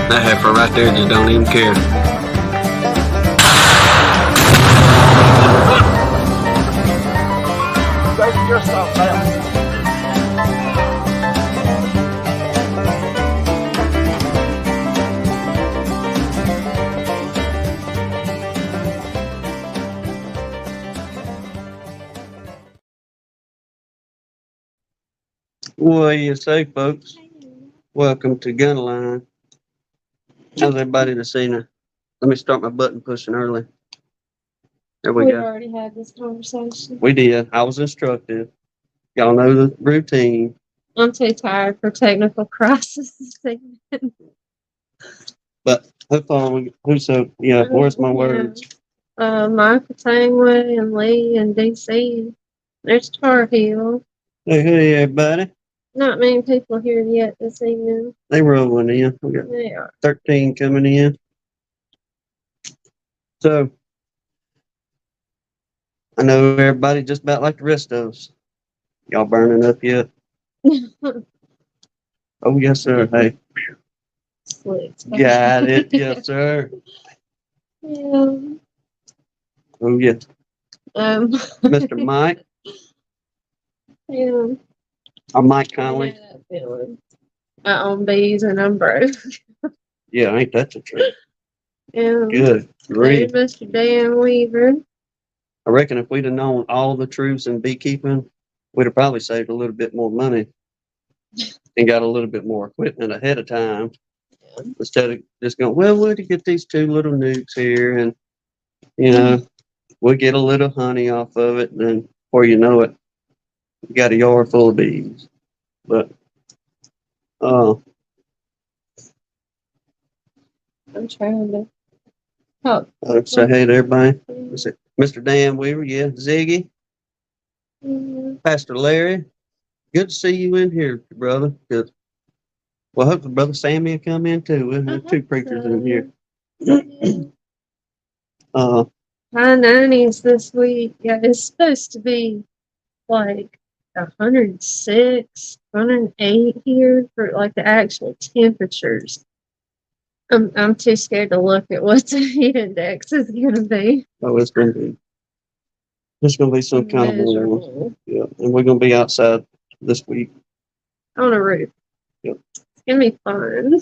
That heifer right there just don't even care. Take yourself down. What do you say, folks? Welcome to Gunline. How's everybody this evening? Let me start my button pushing early. There we We've go. already had this conversation. We did. I was instructive. Y'all know the routine. I'm too tired for technical crisis. But hopefully, where's my words? Michael Tangway and Lee and DC. There's Tar Heel. Hey, everybody. Not many people here yet this evening. They rolling in. We got They are. 13 coming in. So, I know everybody just about like the rest of us. Y'all burning up yet? Oh, yes, sir. Hey. Got it. Yes, sir. Yeah. Oh, yeah. Mr. Mike. Yeah. I'm Mike Conley. Yeah, that feeling. I own bees and I'm broke. Yeah, ain't that the truth? Yeah. Good. Great. There's Mr. Dan Weaver. I reckon if we'd have known all the truths in beekeeping, we'd have probably saved a little bit more money and got a little bit more equipment ahead of time. Yeah. Instead of just going, well, we'll get these 2 little nukes here and, we'll get a little honey off of it. And then before you know it, you got a yard full of bees. But, I'm trying to talk. Say hey to everybody. Mr. Dan Weaver, yeah, Ziggy, Pastor Larry, good to see you in here, brother. Good. Well, hopefully Brother Sammy will come in too. We'll have 2 preachers in here. High 90s this week. Yeah, it's supposed to be like 106, 108 here for like the actual temperatures. I'm too scared to look at what the heat index is going to be. Oh, it's going to be some kind of warm. Yeah, and we're going to be outside this week. On a roof. Yep. It's going to be fun.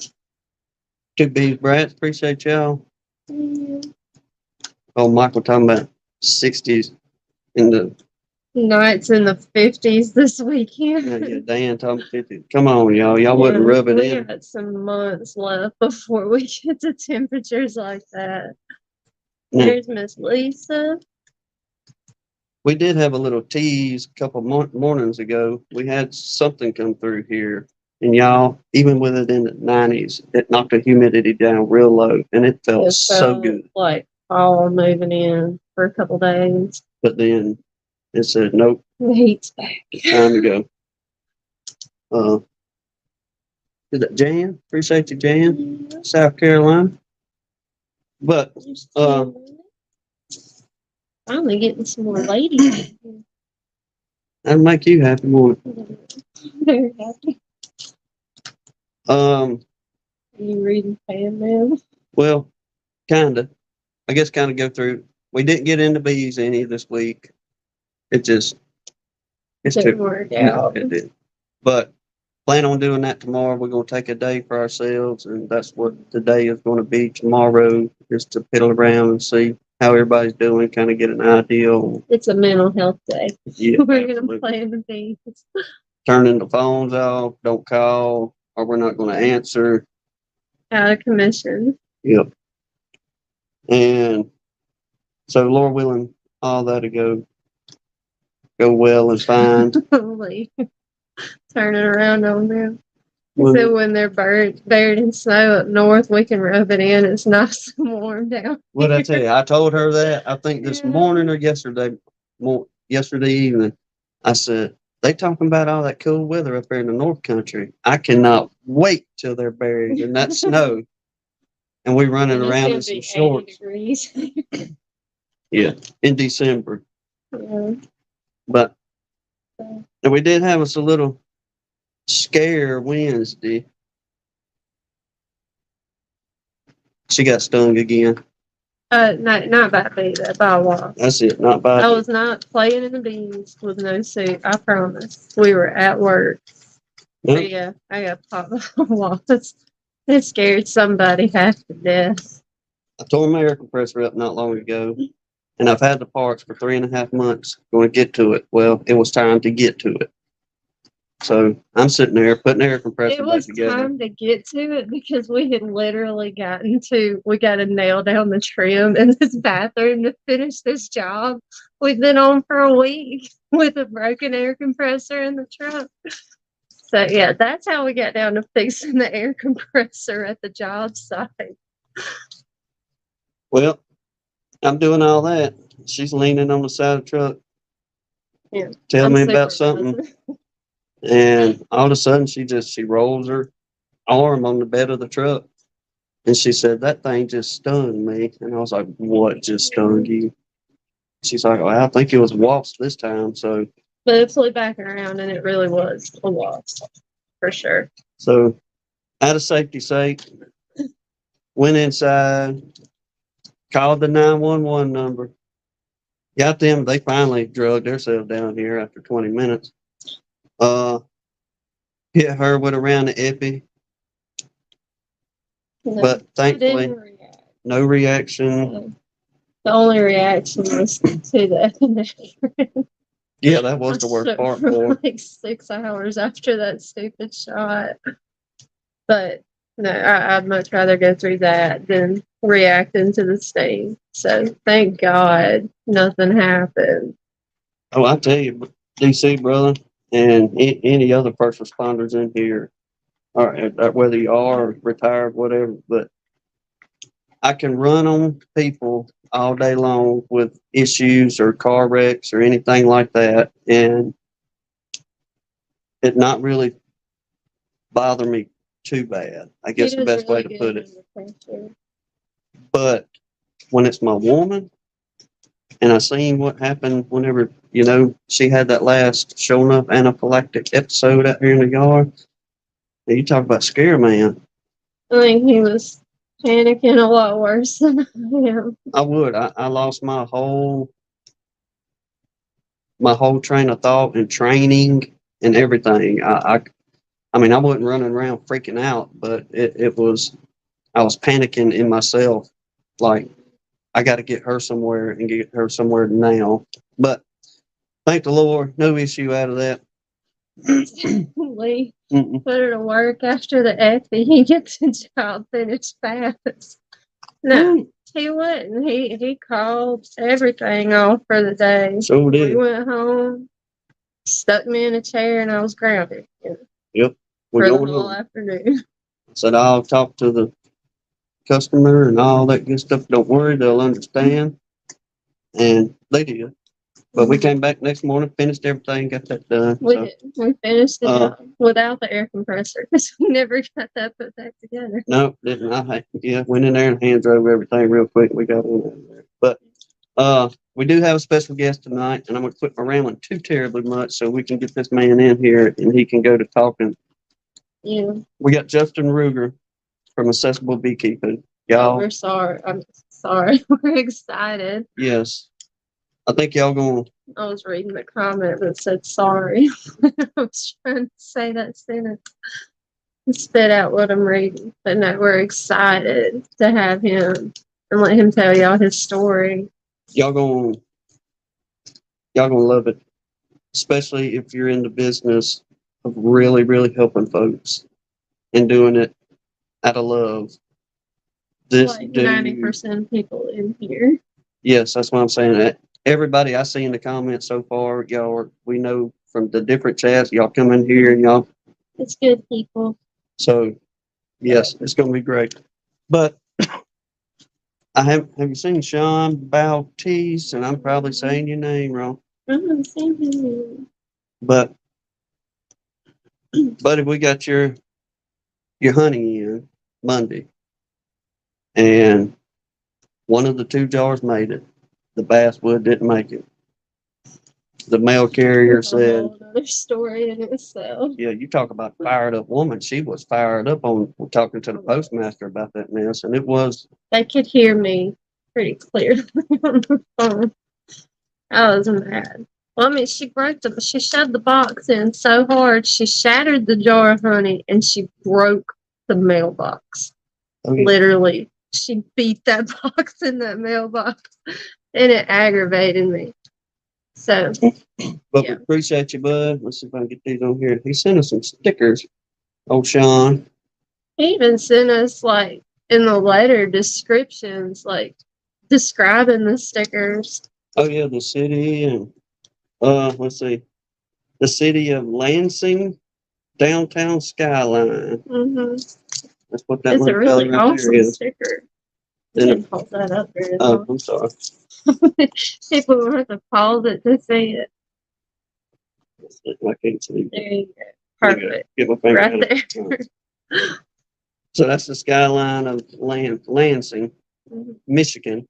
2 bees, brats. Appreciate y'all. Yeah. Oh, Michael talking about 60s in the nights in the 50s this weekend. Yeah, Dan talking 50s. Come on, y'all. Y'all wouldn't rub it in. We got some months left before we get to temperatures like that. There's Miss Lisa. We did have a little tease a couple mornings ago. We had something come through here. And y'all, even with it in the 90s, it knocked the humidity down real low. And it felt so good. Like fall moving in for a couple days. But then it said, nope. The heat's back. It's time to go. Is that Jan? Appreciate you, Jan. Mm-hmm. South Carolina. But, finally getting some more ladies. that'll make you happy, won't it? Very happy. Are you reading fan mail? Well, kinda. I guess kind of go through. We didn't get into bees any this week. It's didn't work out. It did. But plan on doing that tomorrow. We're going to take a day for ourselves, and that's what today is going to be. Tomorrow is to piddle around and see how everybody's doing, kind of get an idea. It's a mental health day. Yeah, we're going to play the bees. Turning the phones off, don't call, or we're not going to answer. Out of commission. Yep. And so, Lord willing, all that'll go well and fine. Holy. turn it around on them. Well, So when they're buried in snow up north, we can rub it in. It's nice and warm down. what I tell you, I told her that, I think this Yeah. morning or yesterday evening, I said, they talking about all that cool weather up there in the North Country. I cannot wait till they're buried in that snow and we running And it's around gonna in some be 80 shorts. degrees. Yeah, in December. Yeah. But and we did have us a little scare Wednesday. She got stung again. Not by me, by a wasp. That's it, not by I was not playing in the bees with no suit. I promise. We were at work. Nope. But yeah, I got popped by a wasp. It scared somebody half to death. I tore my air compressor up not long ago, and I've had the parts for 3.5 months. Going to get to it. Well, it was time to get to it. So I'm sitting there putting the air compressor It back was together. time to get to it because we had literally we got to nail down the trim in this bathroom to finish this job. We've been on for a week with a broken air compressor in the truck. So yeah, that's how we got down to fixing the air compressor at the job site. Well, I'm doing all that. She's leaning on the side of the truck, Yeah, telling I'm me about something, supervising. and all of a sudden she rolls her arm on the bed of the truck, and she said, "That thing just stung me." And I was like, "What just stung you?" She's like, "Well, I think it was a wasp this time." So, But it flew back around and it really was a wasp for sure. so out of safety sake, went inside, called the 911 number, got them. They finally drugged themselves down here after 20 minutes. Hit her with a round of epi, No, but I thankfully, didn't react. no reaction. The only reaction was to the epinephrine. Yeah, that I was the worst slept part for for her. like 6 hours after that stupid shot. But no, I'd much rather go through that than reacting to the sting. So thank God nothing happened. Oh, I tell you, DC brother, and any other first responders in here, or whether you are retired, whatever, but I can run on people all day long with issues or car wrecks or anything like that, and it not really bother me too bad. I He guess the does best way really to good put it. under pressure. But when it's my woman, and I seen what happened whenever, she had that last showing up anaphylactic episode out here in the yard. And you talk about scare man. I think he was panicking a lot worse than I am. I would. I lost my whole train of thought and training and everything. I mean, I wasn't running around freaking out, but it was, I was panicking in myself. Like, I got to get her somewhere and get her somewhere now. But thank the Lord, no issue out of that. Lee Mm-mm. put her to work after the epi. He gets the job finished fast. No, he wouldn't. He called everything off for the day. So We did. went home, stuck me in a chair, and I was grounded Yep. for We're the going whole home. afternoon. Said I'll talk to the customer and all that good stuff. Don't worry, they'll understand. And they did. But we came back next morning, finished everything, got that done. We So did. We finished the Uh, job without the air compressor because we never got that put back together. no, didn't. Went in there and hand drove everything real quick. We got in there. But we do have a special guest tonight, and I'm gonna quit my rambling too terribly much so we can get this man in here and he can go to talking. Yeah. We got Justin Ruger from Accessible Beekeeping. Oh, Y'all, we're sorry. I'm sorry. We're excited. yes. I think y'all gonna. I was reading the comment that said sorry. I was trying to say that sentence and spit out what I'm reading. But no, we're excited to have him and let him tell y'all his story. Y'all gonna love it, especially if you're in the business of really, really helping folks and doing it out of love. This Like dude, 90% of people in here. yes, that's what I'm saying. Everybody I see in the comments so far, we know from the different chats. Y'all come in here and y'all. It's good people. So yes, it's going to be great. But have you seen Sean Bautiste? And I'm probably saying your name wrong. Same here. But buddy, we got your honey in Monday, and one of the 2 jars made it. The basswood didn't make it. The mail carrier That's a said, whole other story in itself. "Yeah, you talk about fired up woman. She was fired up on talking to the postmaster about that mess, and it was." They could hear me pretty clearly on the phone. I was mad. Well, I mean, she shoved the box in so hard, she shattered the jar of honey and she broke the mailbox. Oh, yeah. Literally, she beat that box in that mailbox and it aggravated me. So, But yeah. we appreciate you, bud. Let's see if I can get these on here. He sent us some stickers. Oh, Sean. He even sent us, like, in the letter descriptions, like, describing the stickers. Oh, yeah, the city and, let's see. The city of Lansing, downtown skyline. Mm-hmm. That's what that It's a little really color right there awesome is. sticker. Then You can hold that up there. Oh, I'm sorry. People will have to pause it to see it. I can't see. There you go. There you go. Perfect. Get my finger Right out of it. there. So that's the skyline of Lansing, Mhm. Michigan.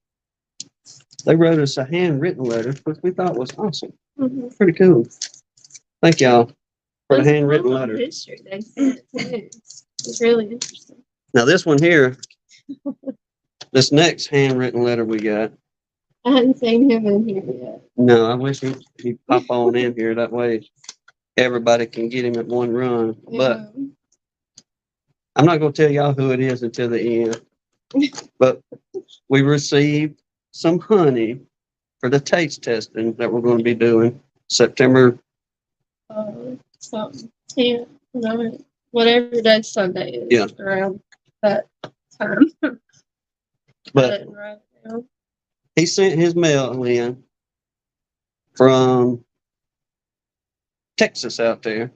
They wrote us a handwritten letter, which we thought was awesome. Mhm. Pretty cool. Thank y'all for the That's handwritten cool letter. history they sent too. It's really interesting. Now this one here, this next handwritten letter we got. I hadn't seen him in here yet. No, I wish he'd pop on in here. That way everybody can get him at one run. But Yeah. I'm not going to tell y'all who it is until the end. But we received some honey for the taste testing that we're going to be doing September. Something 10, no, whatever that Sunday is. Yeah. Around that time. But Right now. he sent his mail in from Texas out there,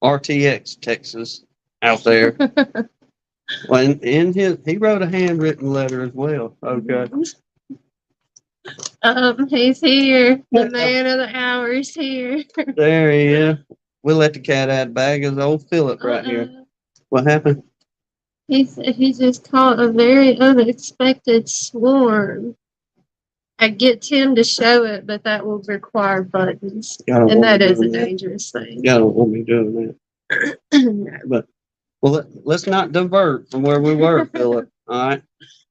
RTX Texas out there. Well, he wrote a handwritten letter as well. Okay. He's here. The man of the hour is here. There he is. We'll let the cat out of the bag. Is old Philip right here. What happened? He just caught a very unexpected swarm. I get Tim to show it, but that will require buttons. And that is a dangerous thing. Y'all don't want me doing that. No. But well, let's not divert from where we were, Philip. All right.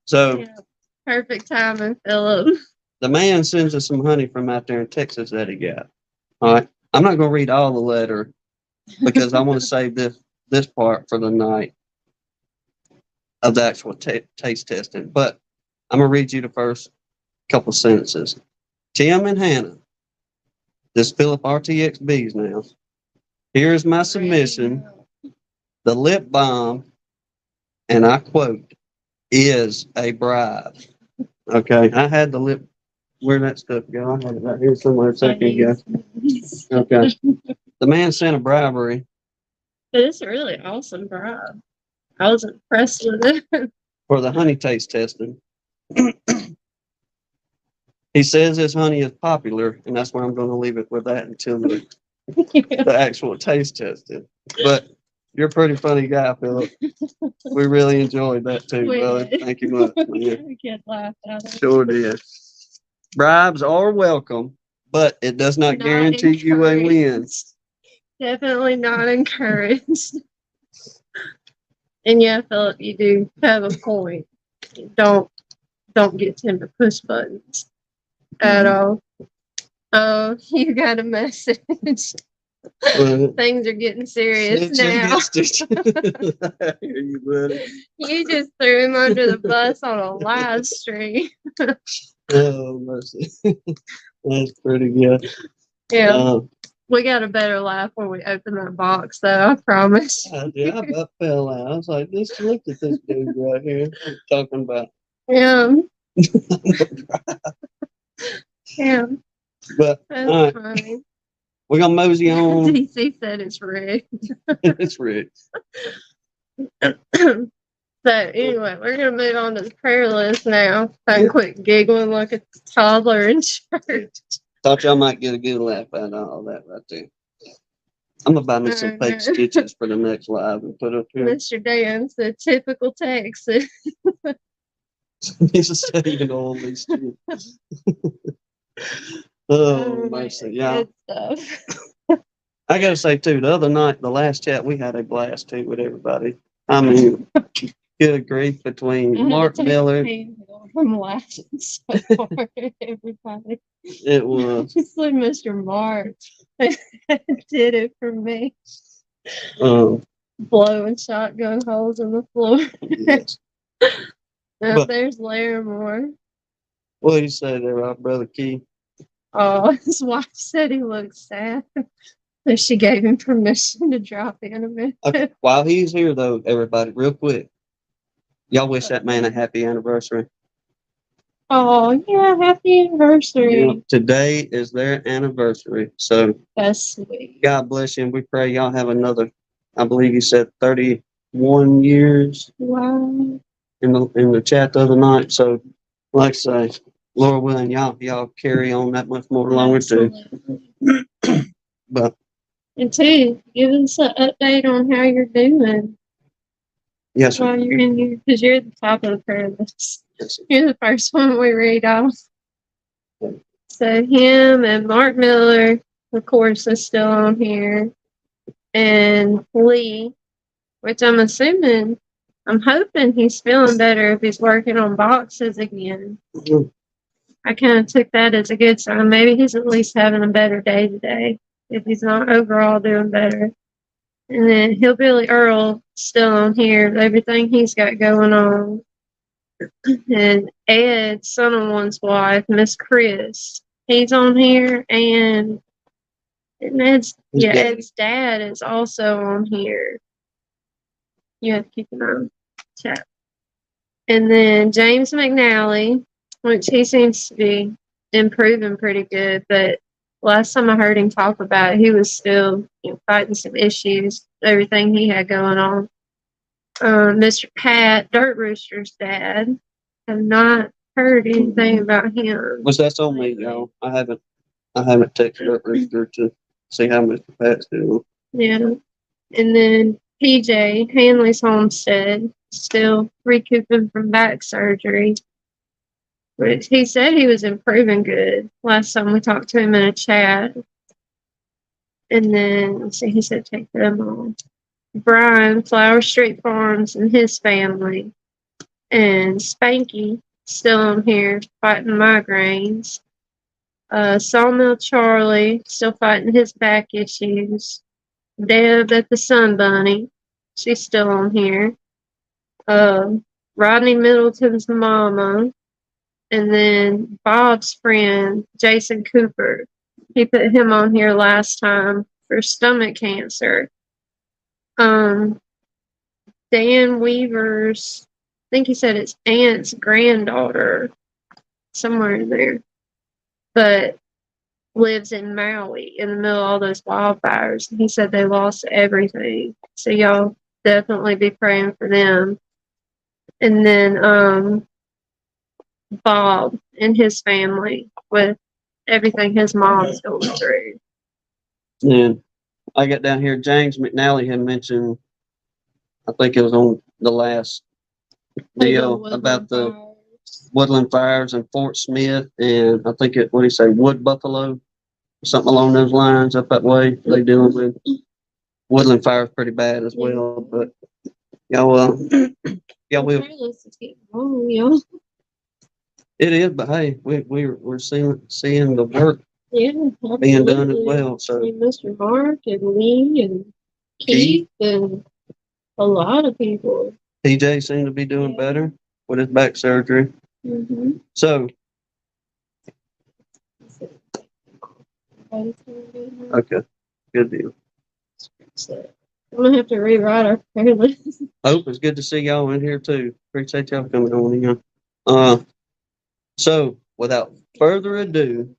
So Yeah, perfect timing, Philip. the man sends us some honey from out there in Texas that he got. All right. I'm not going to read all the letter because I want to save this part for the night of the actual taste testing. But I'm going to read you the first couple sentences. Tim and Hannah, this Philip RTX Bees now. Here's my submission. The lip balm, and I quote, is a bribe. Okay, I had the lip. Where'd that stuff go? I had it right here somewhere a second ago. Okay. The man sent a bribery. But it's a really awesome bribe. I was impressed with it. For the honey taste testing. He says his honey is popular, and that's where I'm going to leave it with that until the actual taste testing. But you're a pretty funny guy, Philip. We really enjoyed that too, brother. Thank you much. We get laughed out of it. Sure did. Bribes are welcome, but it does not guarantee you a win. Definitely not encouraged. And yeah, Philip, you do have a point. Don't get Tim to push buttons at all. Oh, you got a message. Things are getting serious now. I hear you, buddy. You just threw him under the bus on a live stream. Oh, mercy. That's pretty good. Yeah. We got a better laugh when we open that box, though, I promise. I did. I about fell out. I was like, look at this dude right here. I'm talking about. Yeah. Yeah. But That's funny. We're gonna mosey on. DC said it's rigged. It's rigged. So anyway, we're gonna move on to the prayer list now. I can quit giggling like a toddler in church. Thought y'all might get a good laugh out of all that right there. I'm gonna buy me some fake stitches for the next live and put up here. Mr. Dan's the typical Texan. He's a studying all these two. Oh, mercy. Yeah. Good stuff. I gotta say too, the other night, the last chat, we had a blast too with everybody. I mean, good grief between Mark Miller. From laughing so hard at everybody. It was. Especially Mr. Mark did it for me. Blowing shotgun holes in the floor. Yes. Now But- there's Larimore. What did you say there, our brother Key? Oh, his wife said he looked sad. So she gave him permission to drop in a minute. Okay, while he's here though, everybody, real quick, y'all wish that man a happy anniversary. Oh, yeah, happy anniversary. Yeah, today is their anniversary, so That's sweet. God bless you. And we pray y'all have another. I believe you said 31 years Wow. in the chat the other night. So, like I say, Lord willing, y'all carry on that much more longer too. Absolutely. But And two, give us an update on how you're doing yes, sir. while you're in here, because you're at the top of the prayer list. Yes, sir. You're the first one we read off. So him and Mark Miller, of course, is still on here. And Lee, which I'm assuming, I'm hoping he's feeling better if he's working on boxes again. Mhm. I kind of took that as a good sign. Maybe he's at least having a better day today, if he's not overall doing better. And then Hillbilly Earl still on here, everything he's got going on. And Ed, son of one's wife, Miss Chris, he's on here, and Ed's dad is also on here. You have to keep an eye on the chat. And then James McNally, which he seems to be improving pretty good, but last time I heard him talk about it, he was still fighting some issues, everything he had going on. Mr. Pat, Dirt Rooster's dad, have not heard anything about him. Was that's on me, y'all? I haven't texted up Rooster to see how Mr. Pat's doing. Yeah. And then PJ, Hanley's homestead, still recouping from back surgery. But he said he was improving good last time we talked to him in a chat. And then, let's see, he said take them on. Brian, Flower Street Farms, and his family. And Spanky, still on here, fighting migraines. Sawmill Charlie, still fighting his back issues. Deb at the Sun Bunny, she's still on here. Rodney Middleton's mama. And then Bob's friend, Jason Cooper. He put him on here last time for stomach cancer. Dan Weaver's, I think he said it's aunt's granddaughter, somewhere in there, but lives in Maui in the middle of all those wildfires. He said they lost everything. So y'all definitely be praying for them. And then Bob and his family with everything his mom's going through. And I got down here, James McNally had mentioned, I think it was on the last deal about the woodland fires in Fort Smith, and I think what do you say, Wood Buffalo, something along those lines up that way. They dealing with woodland fires pretty bad as well. But y'all, y'all will. It is, but hey, we're seeing the work being done as well. So Mr. Mark and Lee and Keith and a lot of people. TJ seemed to be doing better with his back surgery. Mm-hmm. So okay, good deal. I'm gonna have to rewrite our prayer list. Hope, it's good to see y'all in here too. Appreciate y'all coming on in. So without further ado,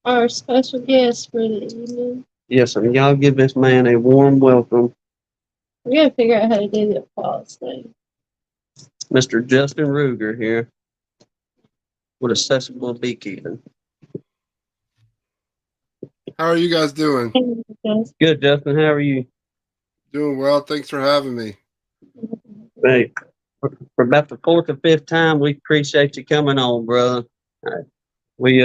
our special guest for the evening. Yes, sir. Y'all give this man a warm welcome, We gotta figure out how to do the applause thing. Mr. Justin Ruger here with Accessible Beekeeping. How are you guys doing? Good, Justin. How are you? Doing well. Thanks for having me. Hey, for about the fourth or fifth time, we appreciate you coming on, brother. We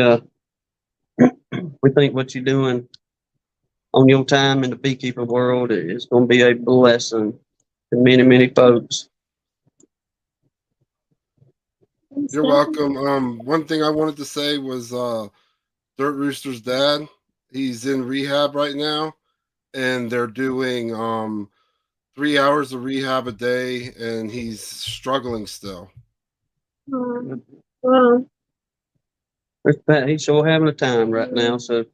we think what you're doing on your time in the beekeeping world is going to be a blessing to many, many folks. You're welcome. One thing I wanted to say was Dirt Rooster's dad. He's in rehab right now, and they're doing 3 hours of rehab a day, and he's struggling still. Well, He's sure having a time right now, so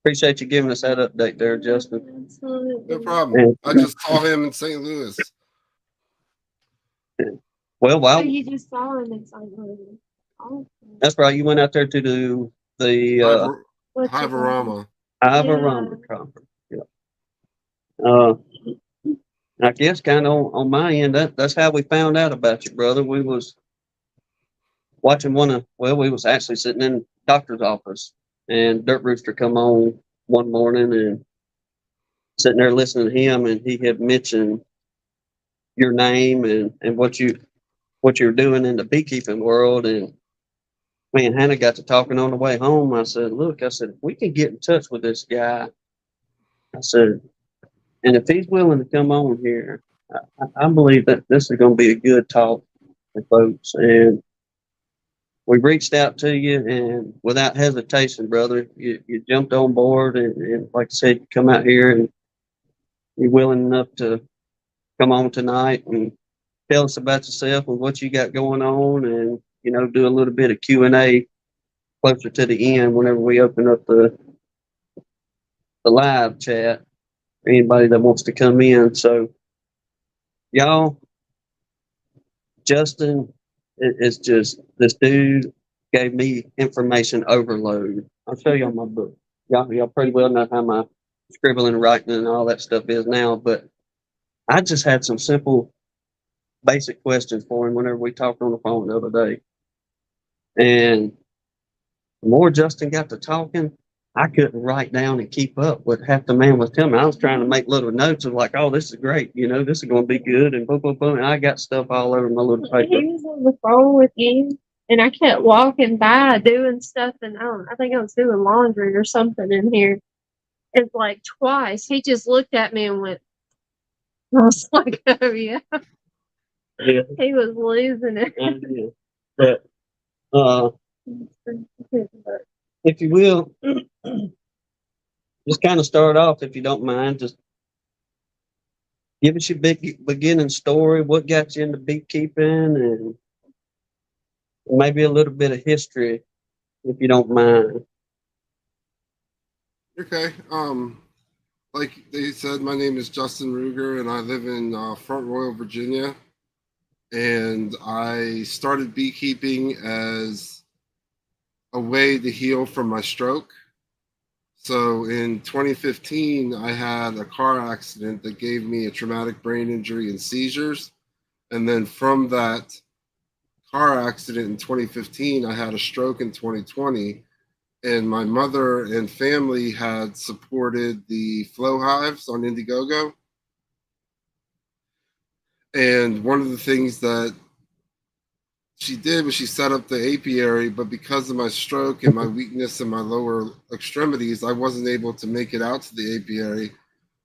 appreciate you giving us that update there, Justin. No problem. I just saw him in St. Louis. Well, Oh, wow, you just saw him in St. Louis. Oh, that's right. You went out there to do the what's it called? Hivarama. Ivarama conference. Yeah. Uh, I guess kind of on my end, that's how we found out about you, brother. We was watching we was actually sitting in doctor's office, and Dirt Rooster come on one morning and sitting there listening to him, and he had mentioned your name and what you're doing in the beekeeping world. And me and Hannah got to talking on the way home. I said, look, I said, if we can get in touch with this guy, I said, and if he's willing to come on here, I believe that this is going to be a good talk for folks. And we reached out to you, and without hesitation, brother, you jumped on board, and like I said, you come out here and you're willing enough to come on tonight and tell us about yourself and what you got going on, and do a little bit of Q&A closer to the end whenever we open up the live chat for anybody that wants to come in. So, y'all, Justin is just, this dude gave me information overload. I'll show y'all my book. Y'all pretty well know how my scribbling and writing and all that stuff is now, but I just had some simple, basic questions for him whenever we talked on the phone the other day. And the more Justin got to talking, I couldn't write down and keep up with half the man was telling me. I was trying to make little notes of like, oh, this is great. This is going to be good. And boom, boom, boom. And I got stuff all over my little paper. He was on the phone with you, and I kept walking by doing stuff, and I think I was doing laundry or something in here. It's like twice. He just looked at me and went, I was like, oh, yeah. Yeah. He was losing it. Yeah. But if you will, just kind of start off, if you don't mind, just give us your big beginning story. What got you into beekeeping, and maybe a little bit of history, if you don't mind. Okay. Like they said, my name is Justin Ruger, and I live in Front Royal, Virginia. And I started beekeeping as a way to heal from my stroke. So in 2015, I had a car accident that gave me a traumatic brain injury and seizures. And then from that car accident in 2015, I had a stroke in 2020. And my mother and family had supported the flow hives on Indiegogo. And one of the things that she did was she set up the apiary, but because of my stroke and my weakness in my lower extremities, I wasn't able to make it out to the apiary.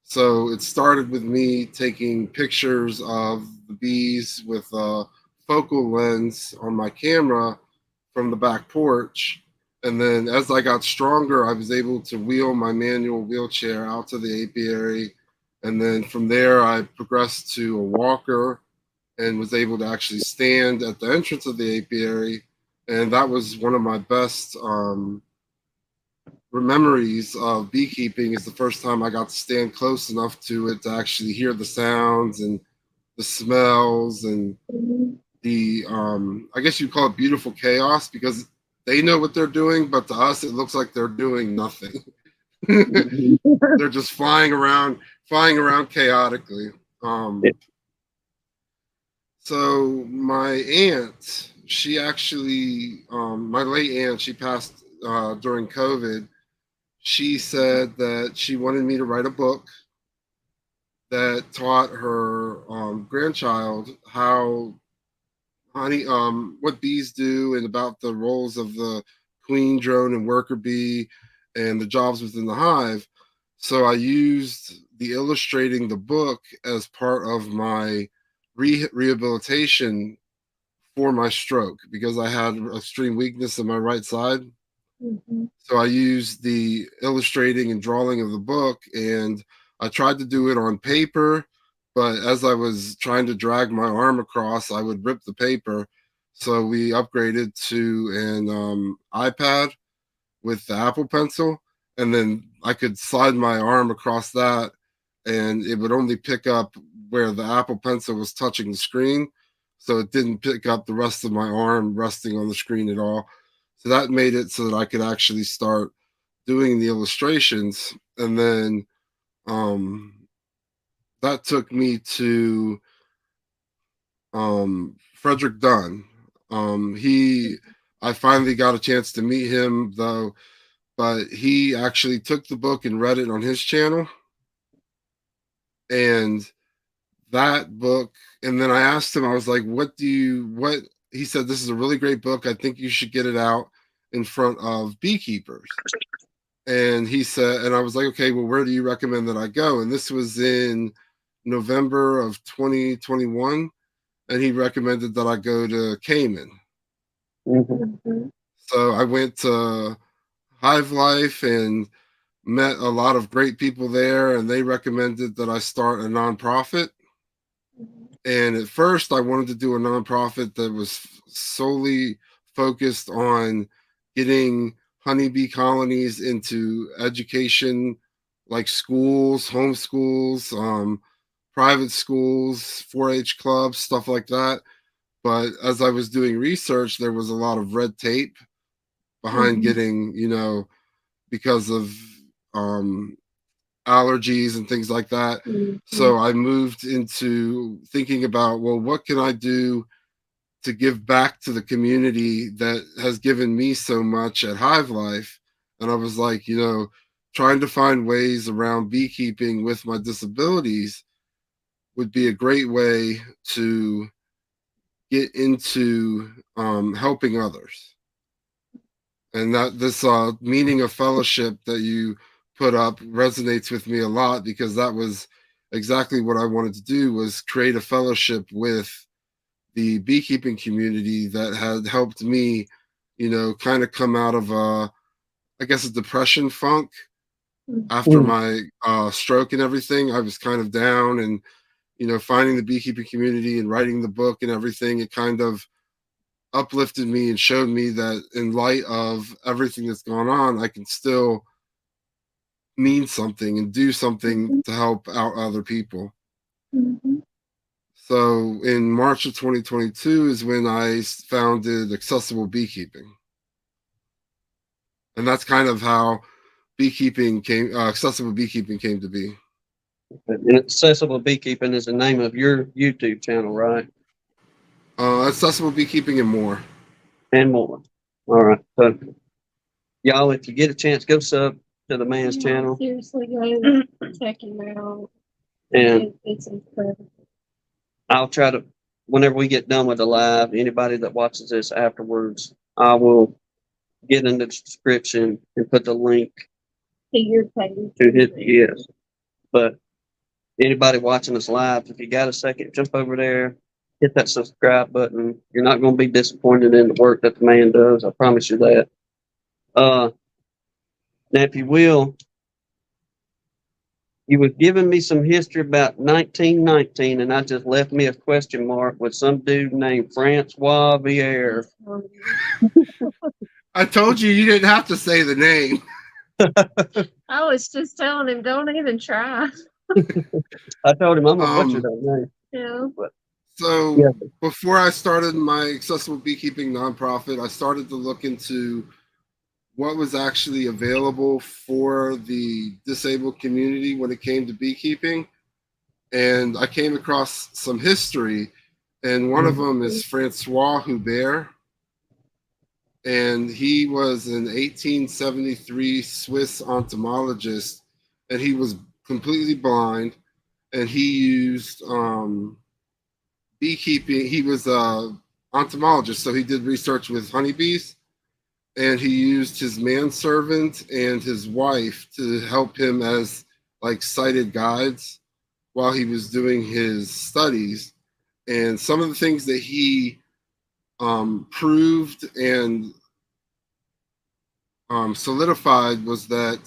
So it started with me taking pictures of the bees with a focal lens on my camera from the back porch. And then as I got stronger, I was able to wheel my manual wheelchair out to the apiary. And then from there, I progressed to a walker and was able to actually stand at the entrance of the apiary. And that was one of my best memories of beekeeping, is the first time I got to stand close enough to it to actually hear the sounds and the smells and the, I guess you'd call it beautiful chaos, because they know what they're doing, but to us, it looks like they're doing nothing. They're just flying around chaotically. So my aunt, she actually, my late aunt, she passed during COVID. She said that she wanted me to write a book that taught her grandchild how honey, what bees do and about the roles of the queen, drone, and worker bee and the jobs within the hive. So I used the illustrating the book as part of my rehabilitation for my stroke because I had extreme weakness in my right side. Mhm. So I used the illustrating and drawing of the book, and I tried to do it on paper, but as I was trying to drag my arm across, I would rip the paper. So we upgraded to an iPad with the Apple Pencil, and then I could slide my arm across that, and it would only pick up where the Apple Pencil was touching the screen. So it didn't pick up the rest of my arm resting on the screen at all. So that made it so that I could actually start doing the illustrations. And then that took me to Frederick Dunn. I finally got a chance to meet him though, but he actually took the book and read it on his channel. And that book, and then I asked him, I was like, what? He said, this is a really great book. I think you should get it out in front of beekeepers. And he said, and I was like, okay, well, where do you recommend that I go? And this was in November of 2021. And he recommended that I go to Cayman. Mhm. Mhm. So I went to Hive Life and met a lot of great people there, and they recommended that I start a nonprofit. And at first, I wanted to do a nonprofit that was solely focused on getting honeybee colonies into education, like schools, homeschools, private schools, 4-H clubs, stuff like that. But as I was doing research, there was a lot of red tape behind Mhm. getting, because of allergies and things like that. Mhm. So I moved into thinking about, well, what can I do to give back to the community that has given me so much at Hive Life? And I was like, trying to find ways around beekeeping with my disabilities would be a great way to get into helping others. And that this meaning of fellowship that you put up resonates with me a lot because that was exactly what I wanted to do was create a fellowship with the beekeeping community that had helped me, kind of come out of I guess a depression funk after Mhm. my stroke and everything. I was kind of down, and finding the beekeeping community and writing the book and everything, it kind of uplifted me and showed me that in light of everything that's gone on, I can still mean something and do something Mhm. to help out other people. Mhm. So in March of 2022 is when I founded Accessible Beekeeping. And that's kind of how accessible beekeeping came to be. And Accessible Beekeeping is the name of your YouTube channel, right? Accessible beekeeping and more. And more. All right. So, y'all, if you get a chance, go sub to the man's Yeah, channel. seriously, go check him out. And It's incredible. I'll try to, whenever we get done with the live, anybody that watches this afterwards, I will get in the description and put the link To your page. to his, yes. But anybody watching us live, if you got a second, jump over there, hit that subscribe button. You're not going to be disappointed in the work that the man does. I promise you that. Now, if you will, you was giving me some history about 1919, and I just left me a question mark with some dude named Francois Vierre. I told you you didn't have to say the name. I was just telling him, don't even try. I told him I'm gonna butcher Um, that name. Yeah. So Yeah. before I started my accessible beekeeping nonprofit, I started to look into what was actually available for the disabled community when it came to beekeeping. And I came across some history, and one of them is Francois Hubert. And he was an 1873 Swiss entomologist, and he was completely blind, and he used beekeeping. He was a entomologist, so he did research with honeybees, and he used his manservant and his wife to help him as like sighted guides while he was doing his studies. And some of the things that he proved and solidified was that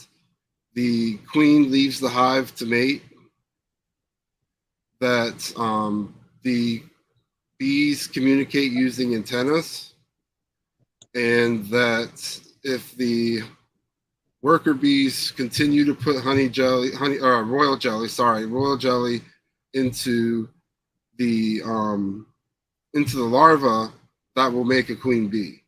the queen leaves the hive to mate, that the bees communicate using antennas, and that if the worker bees continue to put royal jelly into the larva, that will make a queen bee.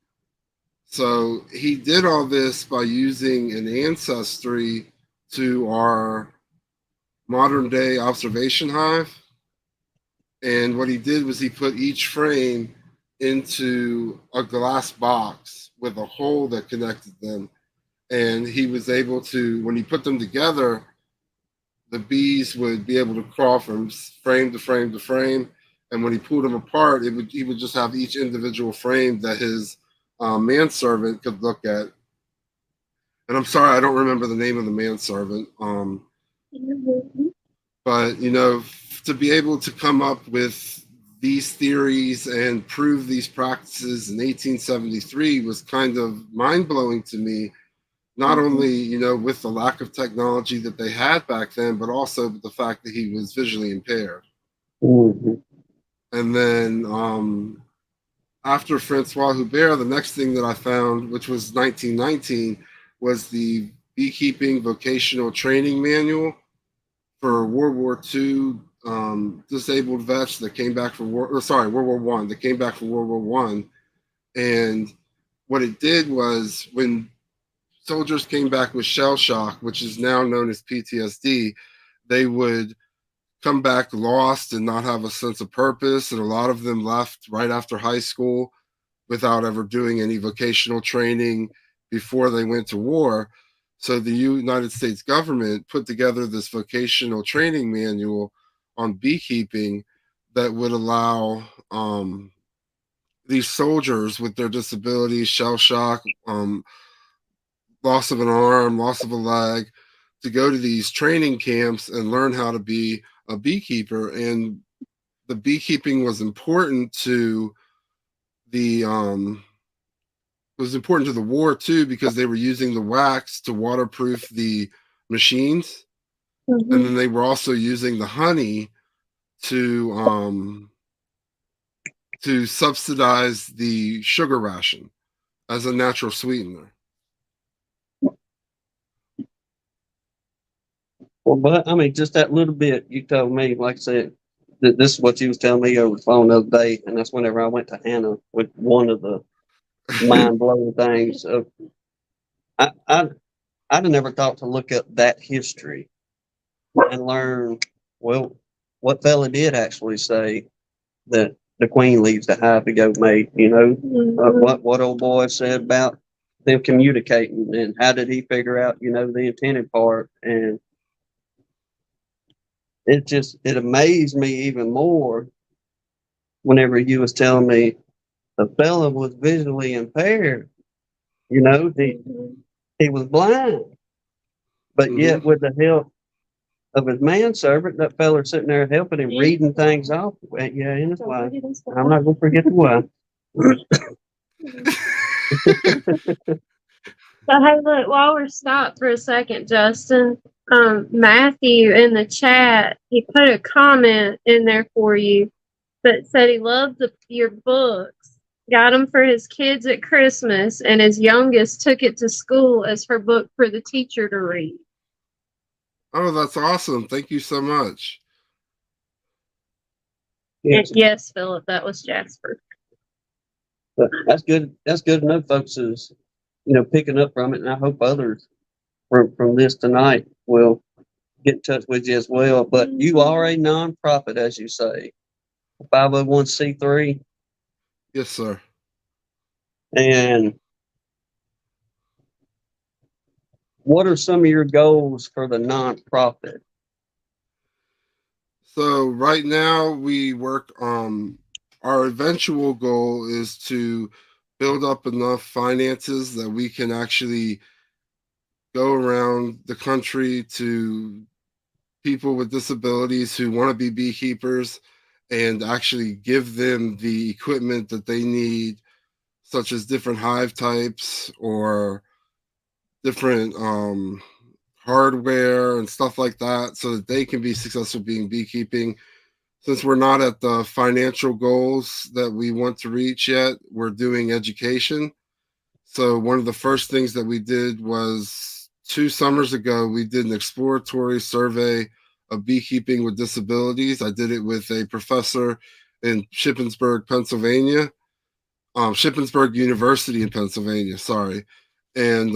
So he did all this by using an ancestry to our modern day observation hive. And what he did was he put each frame into a glass box with a hole that connected them. And he was able to, when he put them together, the bees would be able to crawl from frame to frame to frame. And when he pulled them apart, he would just have each individual frame that his manservant could look at. And I'm sorry, I don't remember the name of the manservant. But, to be able to come up with these theories and prove these practices in 1873 was kind of mind-blowing to me, not only, with the lack of technology that they had back then, but also with the fact that he was visually impaired. Mm-hmm. And then after Francois Hubert, the next thing that I found, which was 1919, was the Beekeeping Vocational Training Manual for World War II disabled vets that came back from World War One. That came back from World War One, and what it did was when soldiers came back with shell shock, which is now known as PTSD, they would come back lost and not have a sense of purpose, and a lot of them left right after high school without ever doing any vocational training before they went to war. So the United States government put together this vocational training manual on beekeeping that would allow these soldiers with their disabilities, shell shock, loss of an arm, loss of a leg, to go to these training camps and learn how to be a beekeeper. And the beekeeping was important to the war too, because they were using the wax to waterproof the machines, Mm-hmm. and then they were also using the honey to subsidize the sugar ration as a natural sweetener. Well, but I mean, just that little bit you told me, like I said, this is what you was telling me over the phone the other day, and that's whenever I went to Hannah with one of the mind blowing things. Of I'd have never thought to look up that history and learn, well, what fella did actually say that the queen leaves the hive to go mate. What old boy said about them communicating, and how did he figure out, the intended part. And it amazed me even more whenever you was telling me the fella was visually impaired. He was blind, but yet with the help of his manservant, that fella sitting there helping him, reading things off. Well, yeah, and that's why I'm not gonna forget the why. So hey, look, while we're stopped for a second, Justin, Matthew in the chat, he put a comment in there for you that said he loved your books, got them for his kids at Christmas, and his youngest took it to school as her book for the teacher to read. Oh, that's awesome. Thank you so much. Yes, Yes, Philip, that was Jasper. but that's good. That's good to know, folks is, picking up from it. And I hope others from this tonight will get in touch with you as well. But you are a nonprofit, as you say, 501c3. Yes, sir. And what are some of your goals for the nonprofit? So right now we work our eventual goal is to build up enough finances that we can actually go around the country to people with disabilities who want to be beekeepers and actually give them the equipment that they need, such as different hive types or different hardware and stuff like that, so that they can be successful being beekeeping. Since we're not at the financial goals that we want to reach yet, we're doing education. So one of the first things that we did was 2 summers ago, we did an exploratory survey of beekeeping with disabilities. I did it with a professor in Shippensburg, Pennsylvania, Shippensburg University in Pennsylvania, sorry. And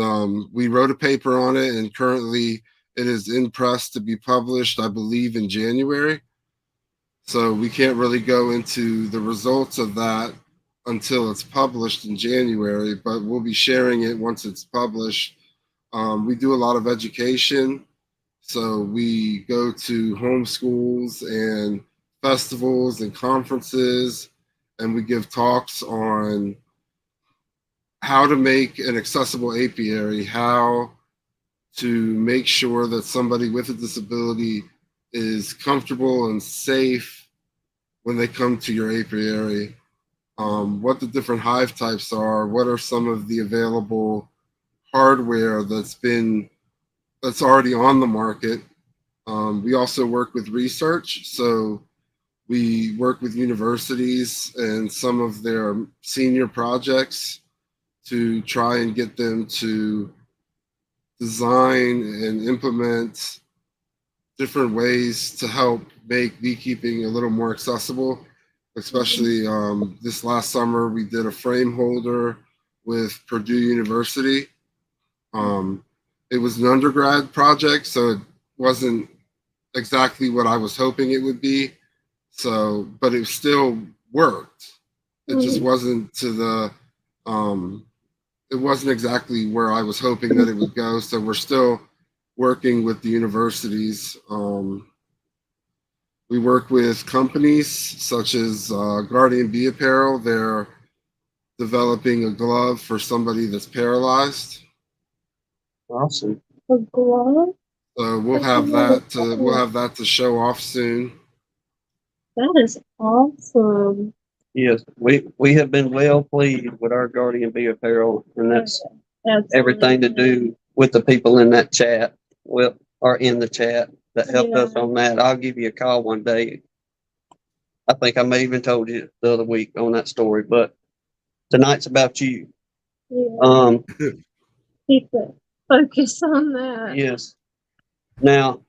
we wrote a paper on it, and currently it is in press to be published, I believe, in January. So we can't really go into the results of that until it's published in January, but we'll be sharing it once it's published. We do a lot of education. So we go to home schools and festivals and conferences, and we give talks on how to make an accessible apiary, how to make sure that somebody with a disability is comfortable and safe when they come to your apiary, what the different hive types are, what are some of the available hardware that's already on the market. We also work with research, so we work with universities and some of their senior projects to try and get them to design and implement different ways to help make beekeeping a little more accessible. Especially this last summer, we did a frame holder with Purdue University. It was an undergrad project, so it wasn't exactly what I was hoping it would be. So, but it still worked. It just wasn't to the, it wasn't exactly where I was hoping that it would go. So we're still working with the universities. We work with companies such as Guardian Bee Apparel. They're developing a glove for somebody that's paralyzed. Awesome. A glove? So we'll have that to show off soon. That is awesome. Yes, we have been well pleased with our Guardian Bee apparel, and that's everything to do with the people in that chat. Well, or in the chat that helped us on that. I'll give you a call one day. I think I may even told you the other week on that story, but tonight's about you. Yeah. Keep the focus on that. Yes. Now,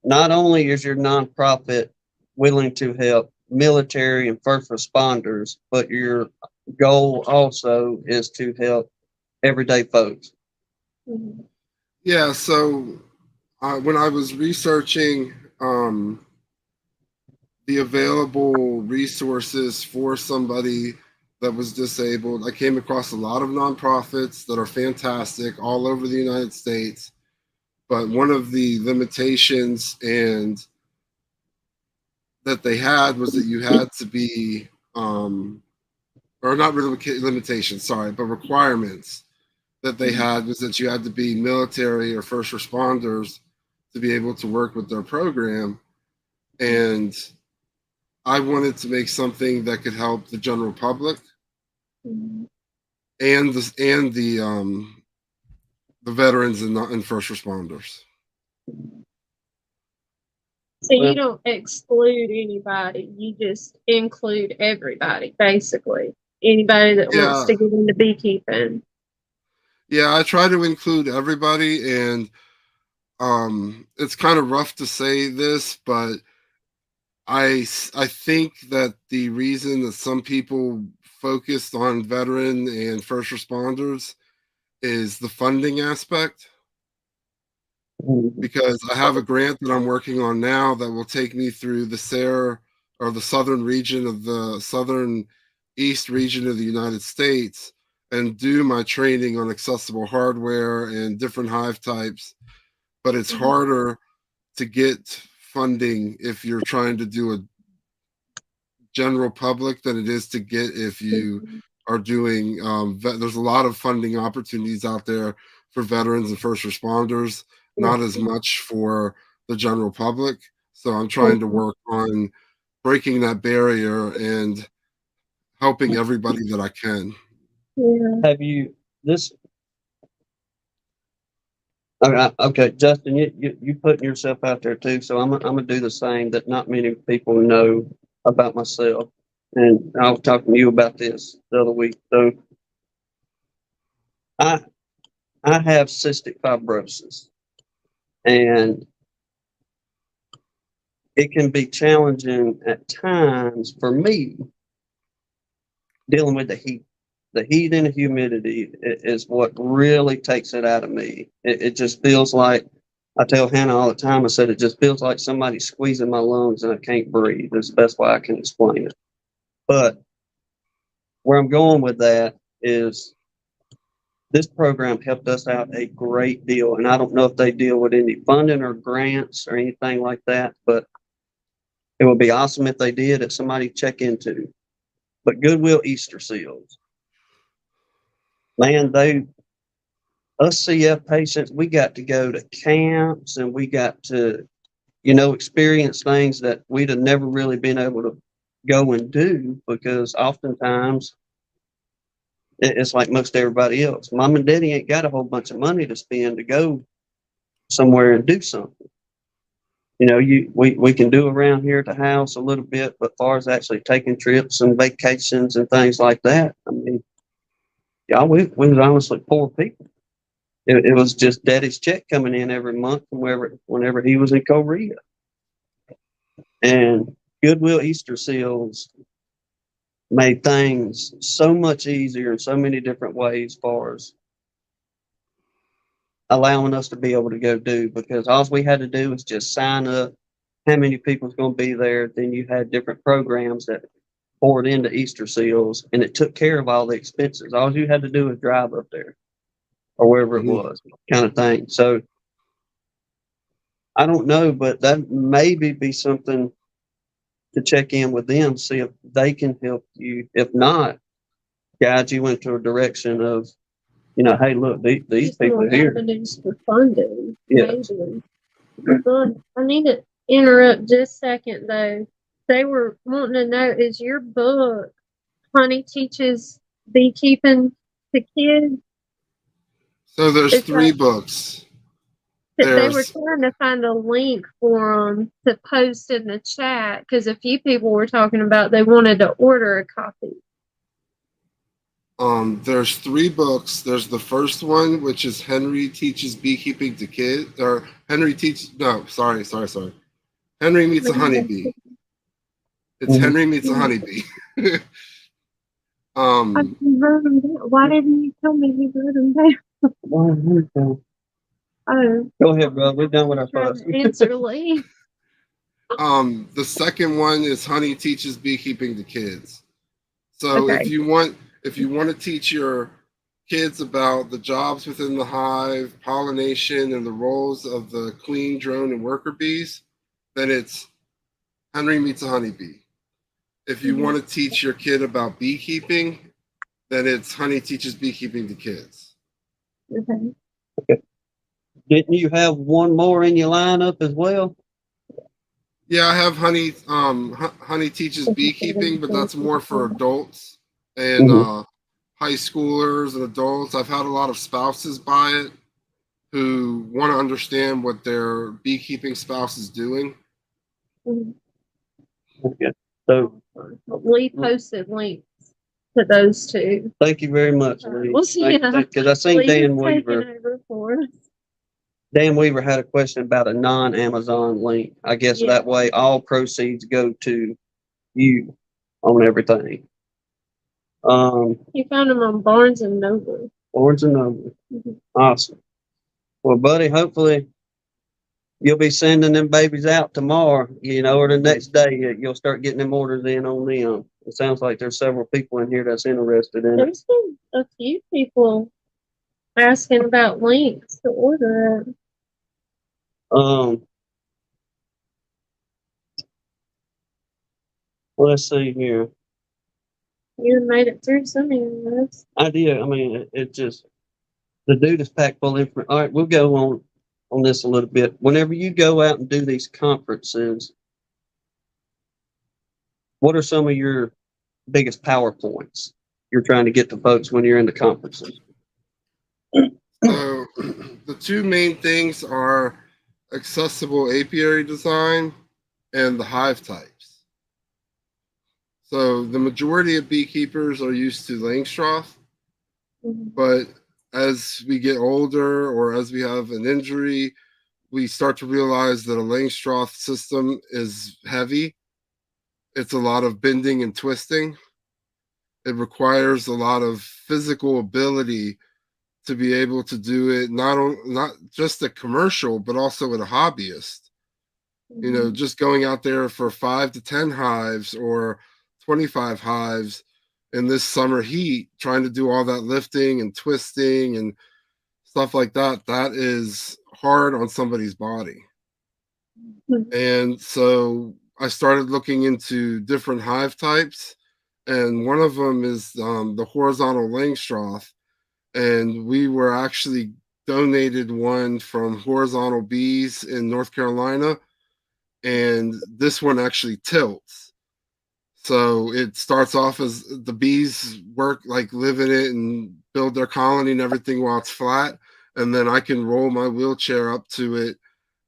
not only is your nonprofit willing to help military and first responders, but your goal also is to help everyday folks. Mm-hmm. Yeah. So when I was researching the available resources for somebody that was disabled, I came across a lot of nonprofits that are fantastic all over the United States. But one of the limitations and that they had was that you had to be, or not really limitations, sorry, but requirements that they had was that you had to be military or first responders to be able to work with their program. And I wanted to make something that could help the general public and the veterans and first responders. So you don't exclude anybody, you just include everybody, basically. Anybody that wants to get into beekeeping. Yeah, I try to include everybody, and it's kind of rough to say this, but I think that the reason that some people focused on veteran and first responders is the funding aspect, because I have a grant that I'm working on now that will take me through the SARE, or the southern region of the southern east region of the United States, and do my training on accessible hardware and different hive types. But it's harder to get funding if you're trying to do a general public than it is to get if you are doing there's a lot of funding opportunities out there for veterans and first responders, not as much for the general public. So I'm trying to work on breaking that barrier and helping everybody that I can. Yeah. Have you this? Okay, Justin, you putting yourself out there too. So I'm gonna do the same that not many people know about myself. And I was talking to you about this the other week. So I I have cystic fibrosis, and it can be challenging at times for me dealing with the heat. The heat and the humidity is what really takes it out of me. It just feels like, I tell Hannah all the time, I said, it just feels like somebody's squeezing my lungs and I can't breathe. That's the best way I can explain it. But where I'm going with that is this program helped us out a great deal. And I don't know if they deal with any funding or grants or anything like that, but it would be awesome if they did, if somebody check into. But Goodwill Easter seals, man, us CF patients, we got to go to camps and we got to, experience things that we'd have never really been able to go and do, because oftentimes it's like most everybody else. Mom and daddy ain't got a whole bunch of money to spend to go somewhere and do something. We can do around here at the house a little bit, but as far as actually taking trips and vacations and things like that, I mean, yeah, we was honestly poor people. It was just daddy's check coming in every month whenever he was in Korea. And Goodwill Easter seals made things so much easier in so many different ways, as far as allowing us to be able to go do, because all we had to do was just sign up how many people's going to be there. Then you had different programs that poured into Easter seals, and it took care of all the expenses. All you had to do was drive up there or wherever it was, kind of thing. So I don't know, but that maybe be something to check in with them, see if they can help you. If not, guide you into a direction of, hey, look, these people are here. Avenues for funding. Yeah. Maybe. I need to interrupt just a second though. They were wanting to know, is your book Honey Teaches Beekeeping to Kids? So there's It's three like, books. they were trying to find a link for them to post in the chat, because a few people were talking about they wanted to order a copy. There's three books. There's the first one, which is Henry Teaches Beekeeping to Kids, or Henry Meets a Honeybee. It's Henry Meets a Honeybee. I wrote them down. Why didn't you tell me you wrote them down? Oh, Go ahead, bro. We're done with our trying fuss. to answer Lee. The second one is Honey Teaches Beekeeping to Kids. So Okay. if you want to teach your kids about the jobs within the hive, pollination, and the roles of the queen, drone, and worker bees, then it's Henry Meets a Honeybee. If you want to teach your kid about beekeeping, then it's Honey Teaches Beekeeping to Kids. Okay. Didn't you have one more in your lineup as well? Yeah, I have Honey Teaches Beekeeping, but that's more for adults and high schoolers and adults. I've had a lot of spouses buy it who want to understand what their beekeeping spouse is doing. Okay. So Lee posted links to those two. thank you very much, Lee. We'll see. Because I seen Lee's Dan taking Weaver. over for us. Dan Weaver had a question about a non-Amazon link. I guess Yeah. that way all proceeds go to you on everything. You found them on Barnes and Noble. Barnes and Noble. Mhm. Awesome. Well, buddy, hopefully you'll be sending them babies out tomorrow, or the next day. You'll start getting them orders in on them. It sounds like there's several people in here that's interested in it. There's been a few people asking about links to order it. Um, let's see here. You made it through some areas. I did. I mean, it just the dude is packed full of information. All right, we'll go on this a little bit. Whenever you go out and do these conferences, what are some of your biggest PowerPoints you're trying to get to folks when you're in the conferences? So the two main things are accessible apiary design and the hive types. So the majority of beekeepers are used to Langstroth, Mhm. but as we get older or as we have an injury, we start to realize that a Langstroth system is heavy. It's a lot of bending and twisting. It requires a lot of physical ability to be able to do it, not just a commercial, but also at a hobbyist. Just going out there for 5 to 10 hives or 25 hives in this summer heat, trying to do all that lifting and twisting and stuff like that, that is hard on somebody's body. Mhm. And so I started looking into different hive types, and one of them is the horizontal Langstroth. And we were actually donated one from Horizontal Bees in North Carolina, and this one actually tilts. So it starts off as the bees work, like live in it and build their colony and everything while it's flat, and then I can roll my wheelchair up to it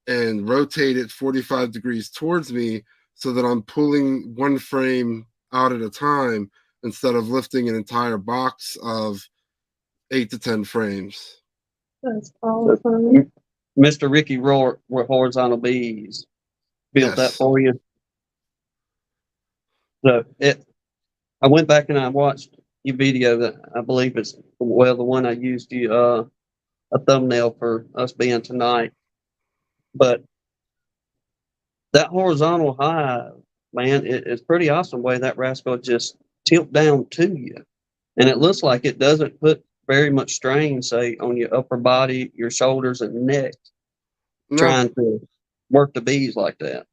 and rotate it 45 degrees towards me so that I'm pulling one frame out at a time instead of lifting an entire box of 8 to 10 frames. That's So, awesome. Mr. Ricky Rourke with Horizontal Bees built that Yes. for you. So I went back and I watched your video that I believe it's the one I used you a thumbnail for us being tonight. But that horizontal hive, man, it's pretty awesome way that rascal just tilt down to you. And it looks like it doesn't put very much strain, say, on your upper body, your shoulders and neck, No, trying to work the bees like that.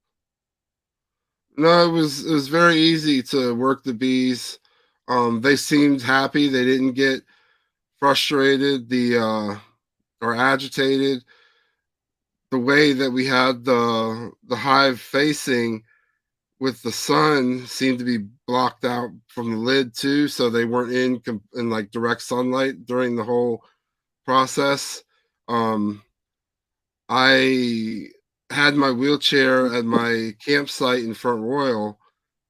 no, it was very easy to work the bees. They seemed happy. They didn't get frustrated, or agitated. The way that we had the hive facing with the sun seemed to be blocked out from the lid too, so they weren't in like direct sunlight during the whole process. Um, I had my wheelchair at my campsite in Front Royal,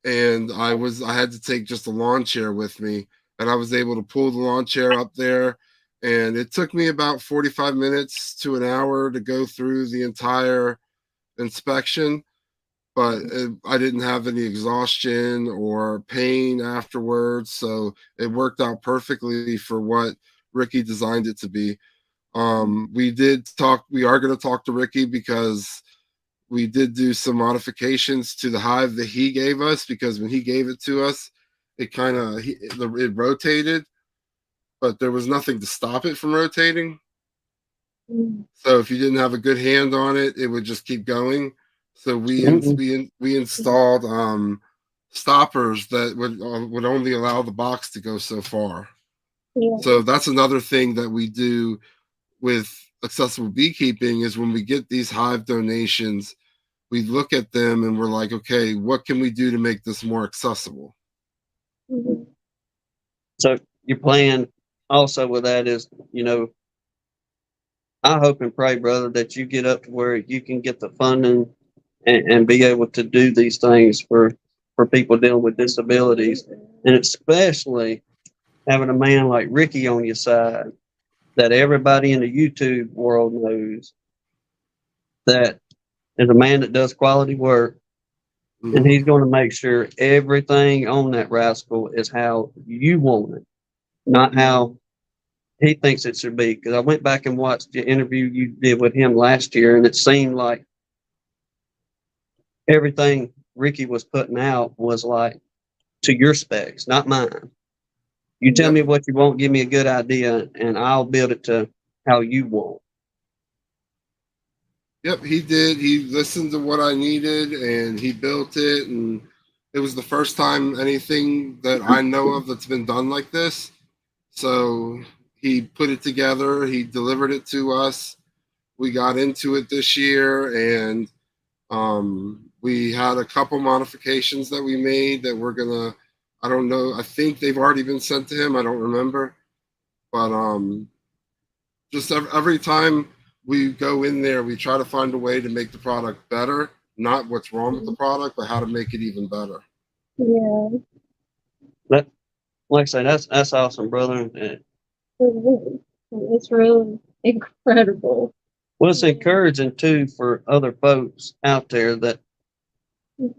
and I had to take just a lawn chair with me, and I was able to pull the lawn chair up there, and it took me about 45 minutes to an hour to go through the entire inspection, but I didn't have any exhaustion or pain afterwards, so it worked out perfectly for what Ricky designed it to be. We are going to talk to Ricky because we did do some modifications to the hive that he gave us, because when he gave it to us, it rotated, but there was nothing to stop it from rotating. Mhm. So if you didn't have a good hand on it, it would just keep going. So Mm-mm. we installed stoppers that would only allow the box to go so far. Yeah. So that's another thing that we do with accessible beekeeping is when we get these hive donations, we look at them and we're like, okay, what can we do to make this more accessible? Mhm. So your plan also with that is, I hope and pray, brother, that you get up to where you can get the funding and be able to do these things for people dealing with disabilities, and especially having a man like Ricky on your side that everybody in the YouTube world knows that is a man that does quality work, and Mhm. he's going to make sure everything on that rascal is how you want it, not how he thinks it should be. Because I went back and watched the interview you did with him last year, and it seemed like everything Ricky was putting out was like to your specs, not mine. You tell Yep. me what you want, give me a good idea, and I'll build it to how you want. Yep, he did. He listened to what I needed and he built it. And it was the first time anything that I know of that's been done like this. So he put it together, he delivered it to us. We got into it this year, and we had a couple modifications that we made that we're gonna. I don't know. I think they've already been sent to him. I don't remember, but just every time we go in there, we try to find a way to make the product better. Not what's wrong with the product, but how to make it even better. Yeah, That, like I say, that's awesome, brother. it is. It's really incredible. Well, it's encouraging too for other folks out there that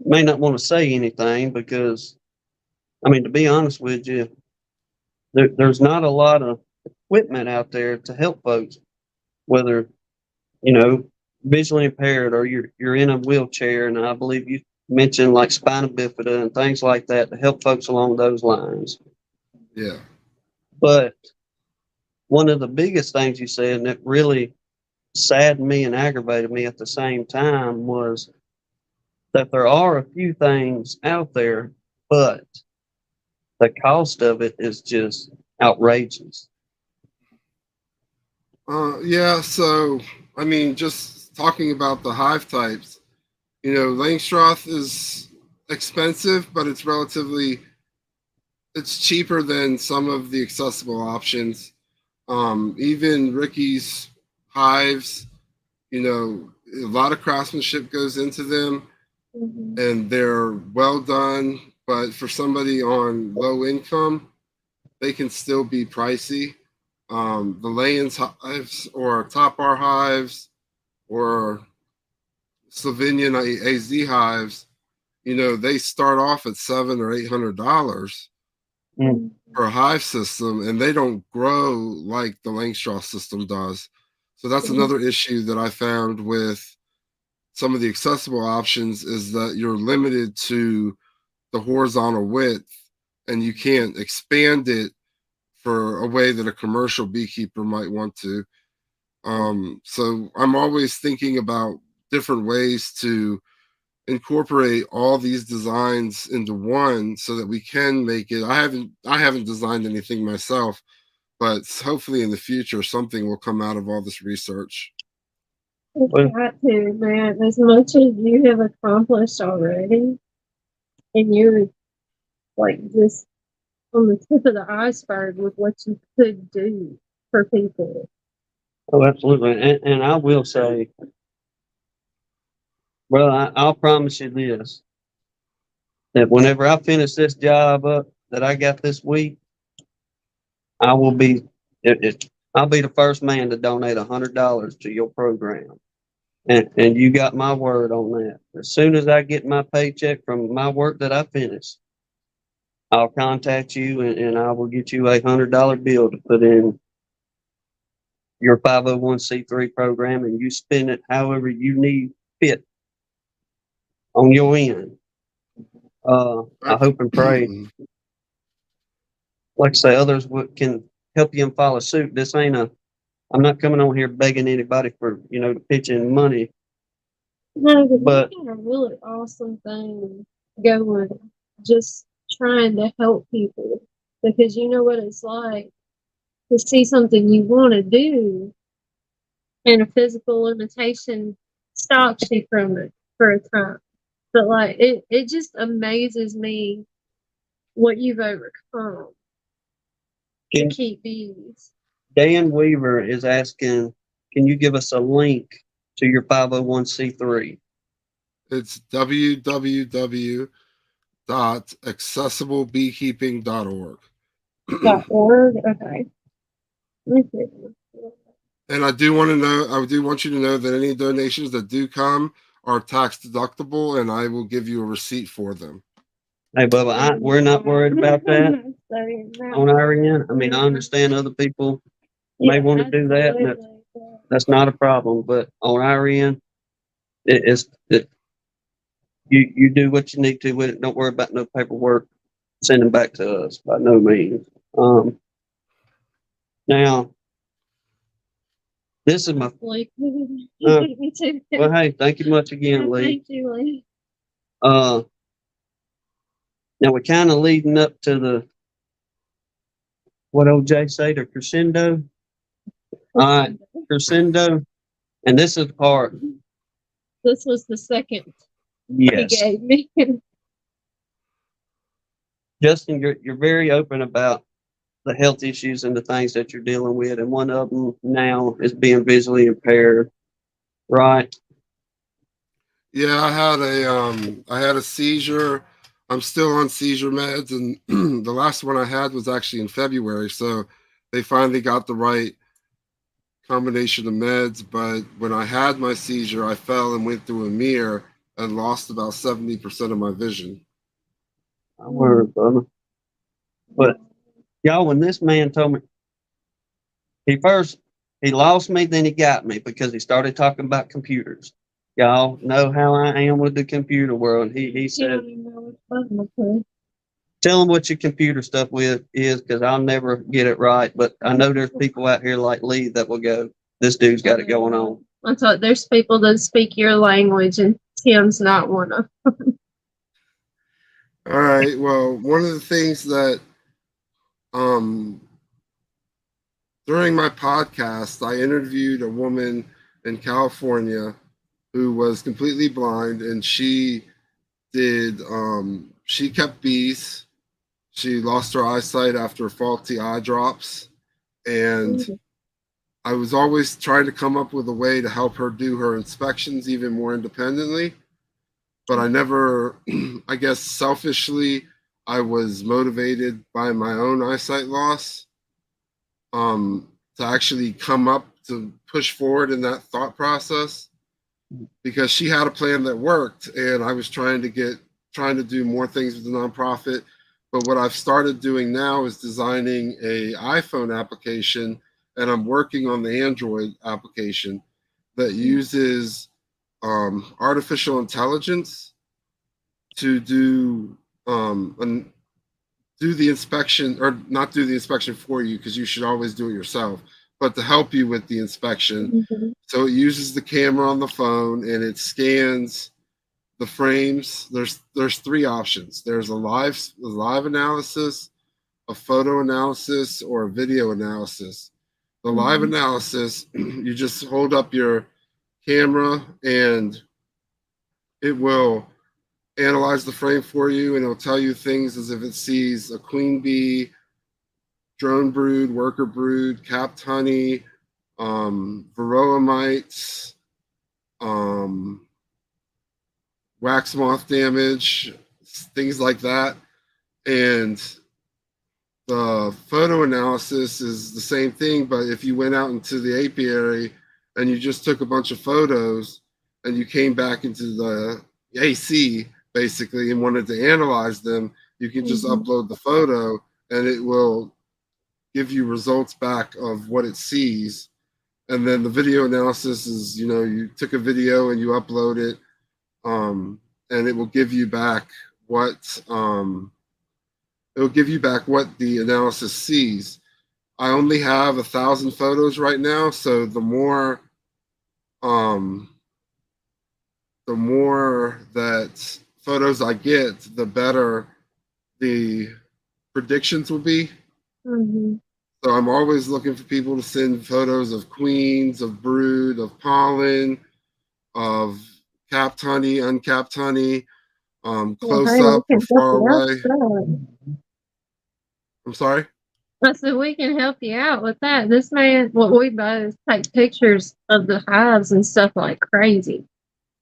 may not want to say anything because, I mean, to be honest with you, there's not a lot of equipment out there to help folks, whether you know visually impaired or you're in a wheelchair, and I believe you mentioned like spina bifida and things like that to help folks along those lines. Yeah. But one of the biggest things you said, and it really saddened me and aggravated me at the same time, was that there are a few things out there, but the cost of it is just outrageous. Yeah. So, I mean, just talking about the hive types, Langstroth is expensive, but it's cheaper than some of the accessible options. Even Ricky's hives, a lot of craftsmanship goes into them, Mm-hmm. and they're well done. But for somebody on low income, they can still be pricey. The Layens hives or Top Bar hives or Slovenian AZ hives, they start off at $700 or $800 Mm. for a hive system, and they don't grow like the Langstroth system does. So that's another issue that I found with some of the accessible options is that you're limited to the horizontal width and you can't expand it for a way that a commercial beekeeper might want to. So I'm always thinking about different ways to incorporate all these designs into one so that we can make it. I haven't designed anything myself, but hopefully in the future something will come out of all this research. It's Well, got to, man. As much as you have accomplished already, and you're like just on the tip of the iceberg with what you could do for people. oh, absolutely. And I will say, well, I'll promise you this, that whenever I finish this job up that I got this week, I will be, I'll be the first man to donate $100 to your program. And you got my word on that. As soon as I get my paycheck from my work that I finish, I'll contact you and I will get you $100 bill to put in your 501c3 program, and you spend it however you need fit on your end. I hope and pray, like I say, others can help you and follow suit. This ain't I'm not coming on here begging anybody for, to pitch in money, No, but but you got a really awesome thing going, just trying to help people because you know what it's like to see something you want to do and a physical limitation stops you from it for a time. But like it just amazes me what you've overcome to can, keep bees. Dan Weaver is asking, can you give us a link to your 501c3? It's www.accessiblebeekeeping.org. .org. Okay. Let me see. And I do want you to know that any donations that do come are tax deductible, and I will give you a receipt for them. Hey, Bubba, we're not worried about that on our end. I mean, I understand other people may want to do that, and that's not a problem. But on our end, you do what you need to with it. Don't worry about no paperwork sending back to us by no means. Now this is my Me too. well. Hey, thank you much again, Lee. Thank you, Lee. Now we're kind of leading up to the what old Jay say, the crescendo. All right, crescendo, and this is the part. This was the second he Yes, gave me. Justin, you're very open about the health issues and the things that you're dealing with, and one of them now is being visually impaired, right? Yeah, I had a seizure. I'm still on seizure meds, and the last one I had was actually in February. So they finally got the right combination of meds. But when I had my seizure, I fell and went through a mirror and lost about 70% of my vision. I'm worried, brother. But y'all, when this man told me he lost me, then he got me because he started talking about computers. Y'all know how I am with the computer world. He said, "Tell him what your computer stuff with is, because I'll never get it right." But I know there's people out here like Lee that will go, "This dude's got it going on." I thought there's people that speak your language, and Tim's not one of them. All right. Well, one of the things that um, during my podcast, I interviewed a woman in California who was completely blind, and she kept bees. She lost her eyesight after faulty eye drops, and I was always trying to come up with a way to help her do her inspections even more independently. But I never, I guess selfishly, I was motivated by my own eyesight loss to actually come up to push forward in that thought process, because she had a plan that worked, and I was trying to do more things with the nonprofit. But what I've started doing now is designing a iPhone application, and I'm working on the Android application that uses artificial intelligence to do the inspection, or not do the inspection for you, because you should always do it yourself, but to help you with the inspection. So it uses the camera on the phone and it scans the frames. There's three options. There's a live analysis, a photo analysis, or a video analysis. The live analysis, you just hold up your camera and it will analyze the frame for you, and it'll tell you things as if it sees a queen bee, drone brood, worker brood, capped honey, varroa mites, wax moth damage, things like that. And the photo analysis is the same thing, but if you went out into the apiary and you just took a bunch of photos and you came back into the AC basically and wanted to analyze them, you can just upload the photo and it will give you results back of what it sees. And then the video analysis is, you took a video and you upload it, and it will give you back what the analysis sees. I only have 1,000 photos right now, so the more that photos I get, the better the predictions will be. So I'm always looking for people to send photos of queens, of brood, of pollen, of capped honey, uncapped honey, close up or far away. I'm sorry? I said, we can help you out with that. This man, what we both take pictures of the hives and stuff like crazy.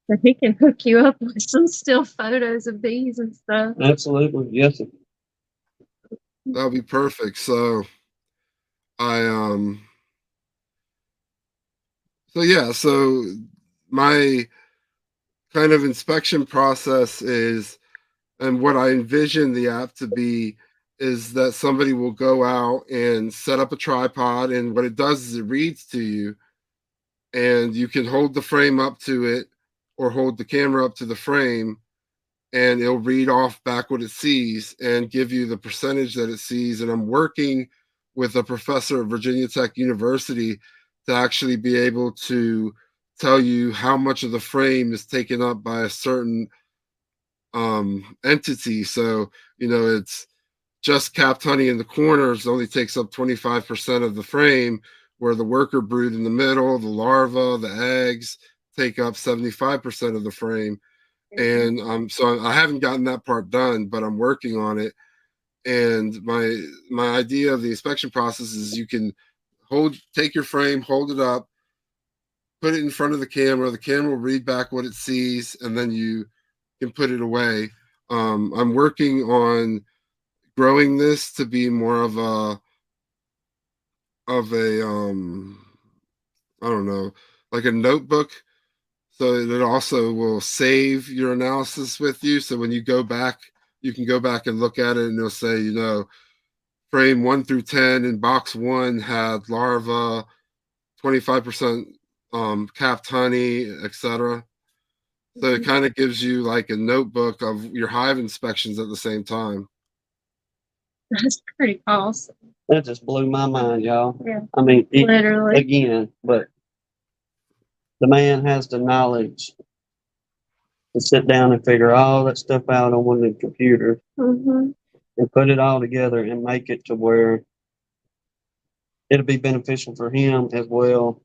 So he can hook you up with some still photos of bees and stuff. Absolutely, yes, sir. That'll be perfect. So I So yeah, so my kind of inspection process is, and what I envision the app to be, is that somebody will go out and set up a tripod, and what it does is it reads to you, and you can hold the frame up to it or hold the camera up to the frame, and it'll read off back what it sees and give you the percentage that it sees. And I'm working with a professor at Virginia Tech University to actually be able to tell you how much of the frame is taken up by a certain entity. So, it's just capped honey in the corners only takes up 25% of the frame, where the worker brood in the middle, the larva, the eggs take up 75% of the frame. And so I haven't gotten that part done, but I'm working on it. And my idea of the inspection process is you can take your frame, hold it up, put it in front of the camera will read back what it sees, and then you can put it away. I'm working on growing this to be more of a I don't know, like a notebook, so it also will save your analysis with you. So when you go back, you can go back and look at it, and it'll say, frame 1 through 10 in box 1 had larva, 25% capped honey, etc. So it kind of gives you like a notebook of your hive inspections at the same time. That's pretty awesome. That just blew my mind, y'all. Yeah. I mean, Literally. again, but the man has the knowledge to sit down and figure all that stuff out on one of the computers Mm-hmm. and put it all together and make it to where it'll be beneficial for him as well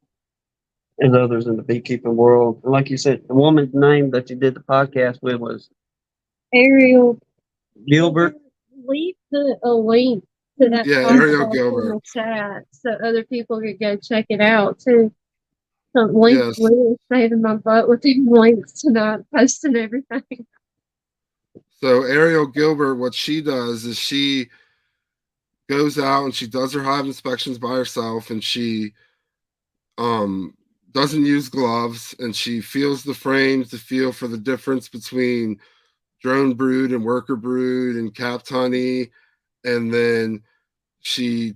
as others in the beekeeping world. And like you said, the woman's name that you did the podcast with was Ariel Gilbert. Leave a link to that Yeah, podcast Ariel in Gilbert. the chat so other people could go check it out too. Some links Yes. really saving my butt with these links tonight, posting everything. So Ariel Gilbert, what she does is she goes out and she does her hive inspections by herself, and she um doesn't use gloves, and she feels the frames to feel for the difference between drone brood and worker brood and capped honey. And then she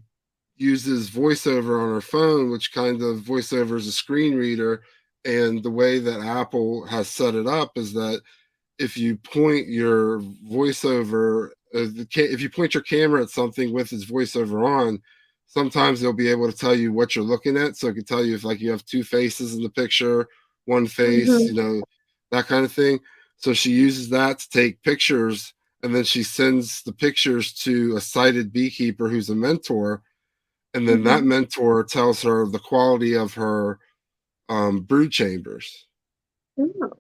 uses voiceover on her phone, which kind of voiceover is a screen reader. And the way that Apple has set it up is that if you point your voiceover, if you point your camera at something with its voiceover on, sometimes they'll be able to tell you what you're looking at. So it can tell you if like you have two faces in the picture, one face, Mm-hmm. that kind of thing. So she uses that to take pictures, and then she sends the pictures to a sighted beekeeper who's a mentor, and then that Mm-hmm. mentor tells her the quality of her brood chambers. Oh,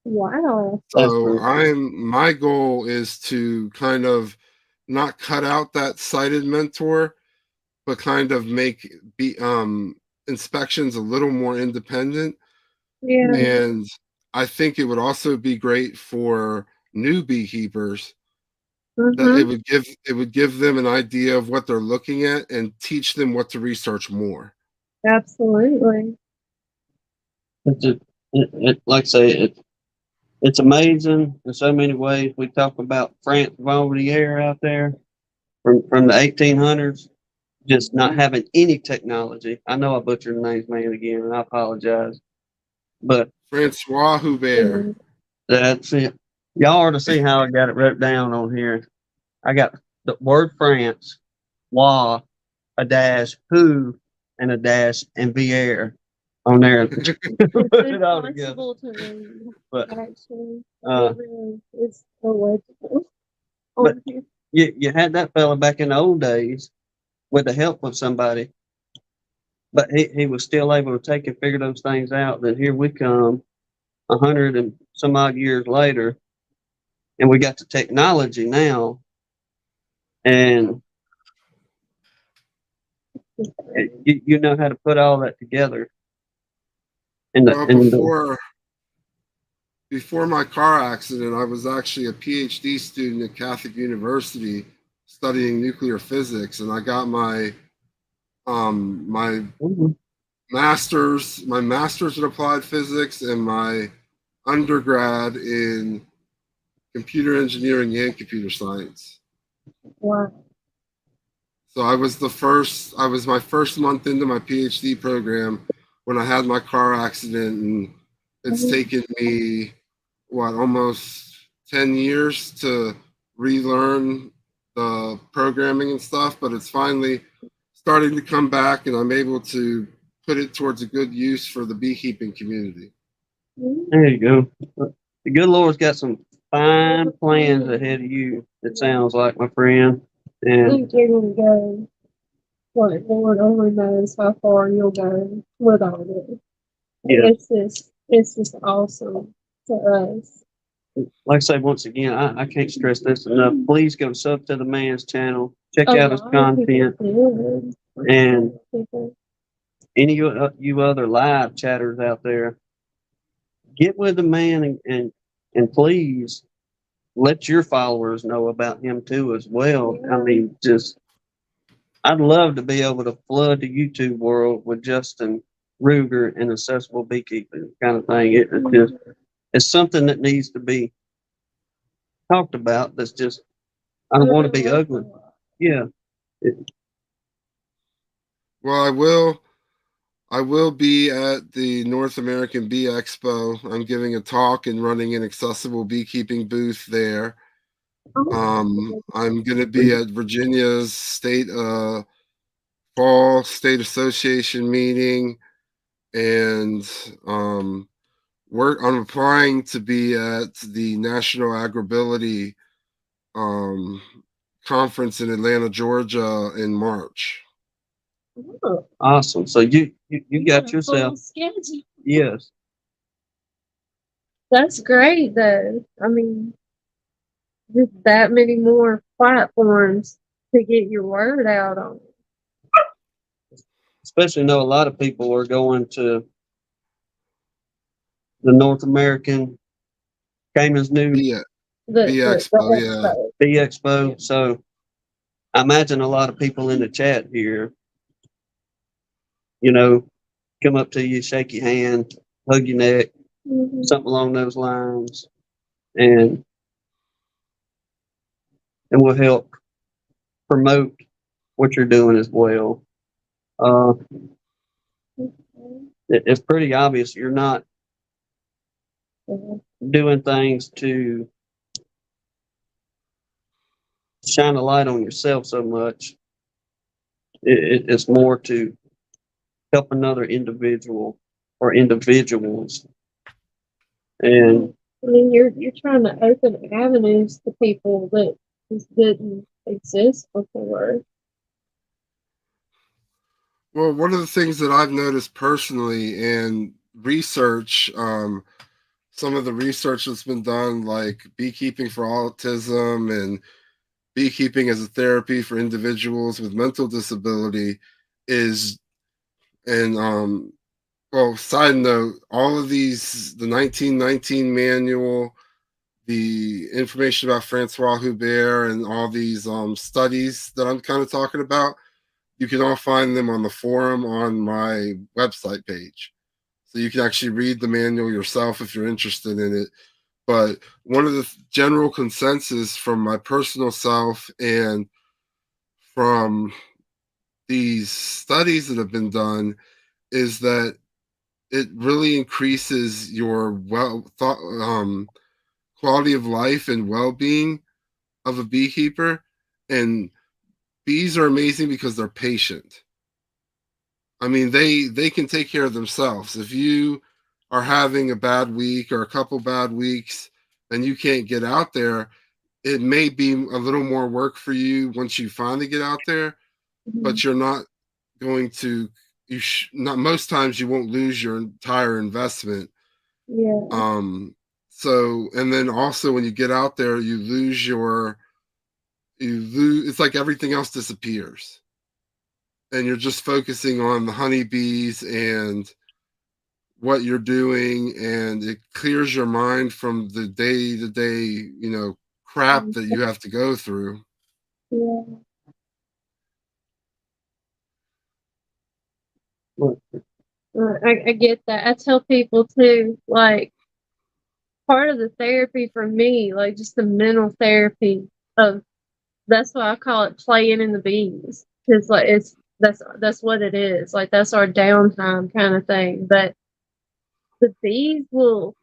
wow. That's So pretty cool. my goal is to kind of not cut out that sighted mentor, but kind of make inspections a little more independent. Yeah. And I think it would also be great for new beekeepers, that Mm-hmm. it would give them an idea of what they're looking at and teach them what to research more. Absolutely. It's just, like I say, it's amazing in so many ways. We talk about France over the air out there from the 1800s, just not having any technology. I know I butchered the names, man, again, and I apologize. But Francois Hubert. Mm-hmm. that's it. Y'all are to see how I got it wrote down on here. I got the word France, wa, a dash, who, and a dash, and Vier on there. Put it all together. Impossible to read, But actually. uh, It really is illegible. but On here. you had that fella back in the old days with the help of somebody, but he was still able to take and figure those things out. Then here we come, 100 and some odd years later, and we got the technology now, and you know how to put all that together. Well, In the before my car accident, I was actually a PhD student at Catholic University studying nuclear physics, and I got my my master's in applied physics and my undergrad in computer engineering and computer science. Wow. So I was my first month into my PhD program when I had my car accident, and it's taken me, what, almost 10 years to relearn the programming and stuff, but it's finally starting to come back and I'm able to put it towards a good use for the beekeeping community. There you go. The good Lord's got some fine plans ahead of you. It sounds like, my friend. I And think you're gonna go. Like Lord only knows how far you'll go with all this. yeah, It's just awesome to us. like I say, once again, I can't stress this enough. Please go sub to the man's channel, check A out his lot of people content, do. and People, any of you other live chatters out there, get with the man and please let your followers know about him too as well. I mean, just I'd love to be able to flood the YouTube world with Justin Ruger and accessible beekeeping kind of thing. It's just it's something that needs to be talked about. That's just I don't want to be ugly. Yeah, it- Well, I will be at the North American Bee Expo. I'm giving a talk and running an accessible beekeeping booth there. I'm going to be at Virginia's fall state association meeting, and I'm applying to be at the National Agribility um, conference in Atlanta, Georgia, in March. awesome. So you got yourself. Yes. That's great though. I mean, just that many more platforms to get your word out on. Especially know a lot of people are going to the North American Cayman's new Bee, Bee The Expo, yeah. expo. Bee Expo. So I imagine a lot of people in the chat here, come up to you, shake your hand, hug your neck, something along those lines, and will help promote what you're doing as well. Uh, it's pretty obvious you're not doing things to shine a light on yourself so much. It's more to help another individual or individuals. And I mean, you're trying to open avenues to people that just didn't exist before. Well, one of the things that I've noticed personally in research, some of the research that's been done, like beekeeping for autism and beekeeping as a therapy for individuals with mental disability, is, and well, side note, all of these, the 1919 manual, the information about Francois Hubert, and all these studies that I'm kind of talking about, you can all find them on the forum on my website page. So you can actually read the manual yourself if you're interested in it. But one of the general consensus from my personal self and from these studies that have been done is that it really increases your quality of life and well-being of a beekeeper. And bees are amazing because they're patient. I mean, they can take care of themselves. If you are having a bad week or a couple bad weeks and you can't get out there, it may be a little more work for you once you finally get out there, but you're not going to not most times you won't lose your entire investment. Yeah. So, and then also when you get out there, you lose, it's like everything else disappears and you're just focusing on the honeybees and what you're doing, and it clears your mind from the day to day, crap that you have to go through. Yeah. look, I get that. I tell people too, like, part of the therapy for me, like just the mental therapy of, that's why I call it playing in the bees. Cause like that's what it is. Like that's our downtime kind of thing. But the bees will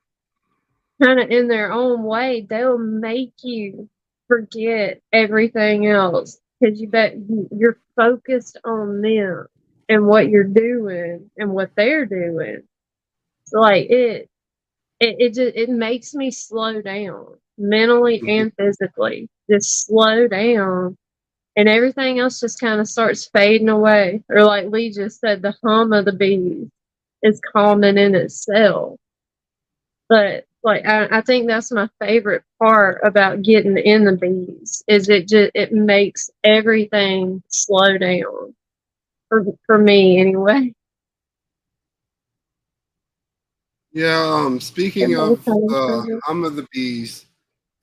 kind of in their own way, they'll make you forget everything else. Cause you're focused on them and what you're doing and what they're doing. So like it makes me slow down mentally and physically. Just slow down, and everything else just kind of starts fading away. Or like Lee just said, the hum of the bees is calming in itself. But like I think that's my favorite part about getting in the bees is it makes everything slow down for me anyway. Yeah, speaking Everybody of kind of hum of the bees,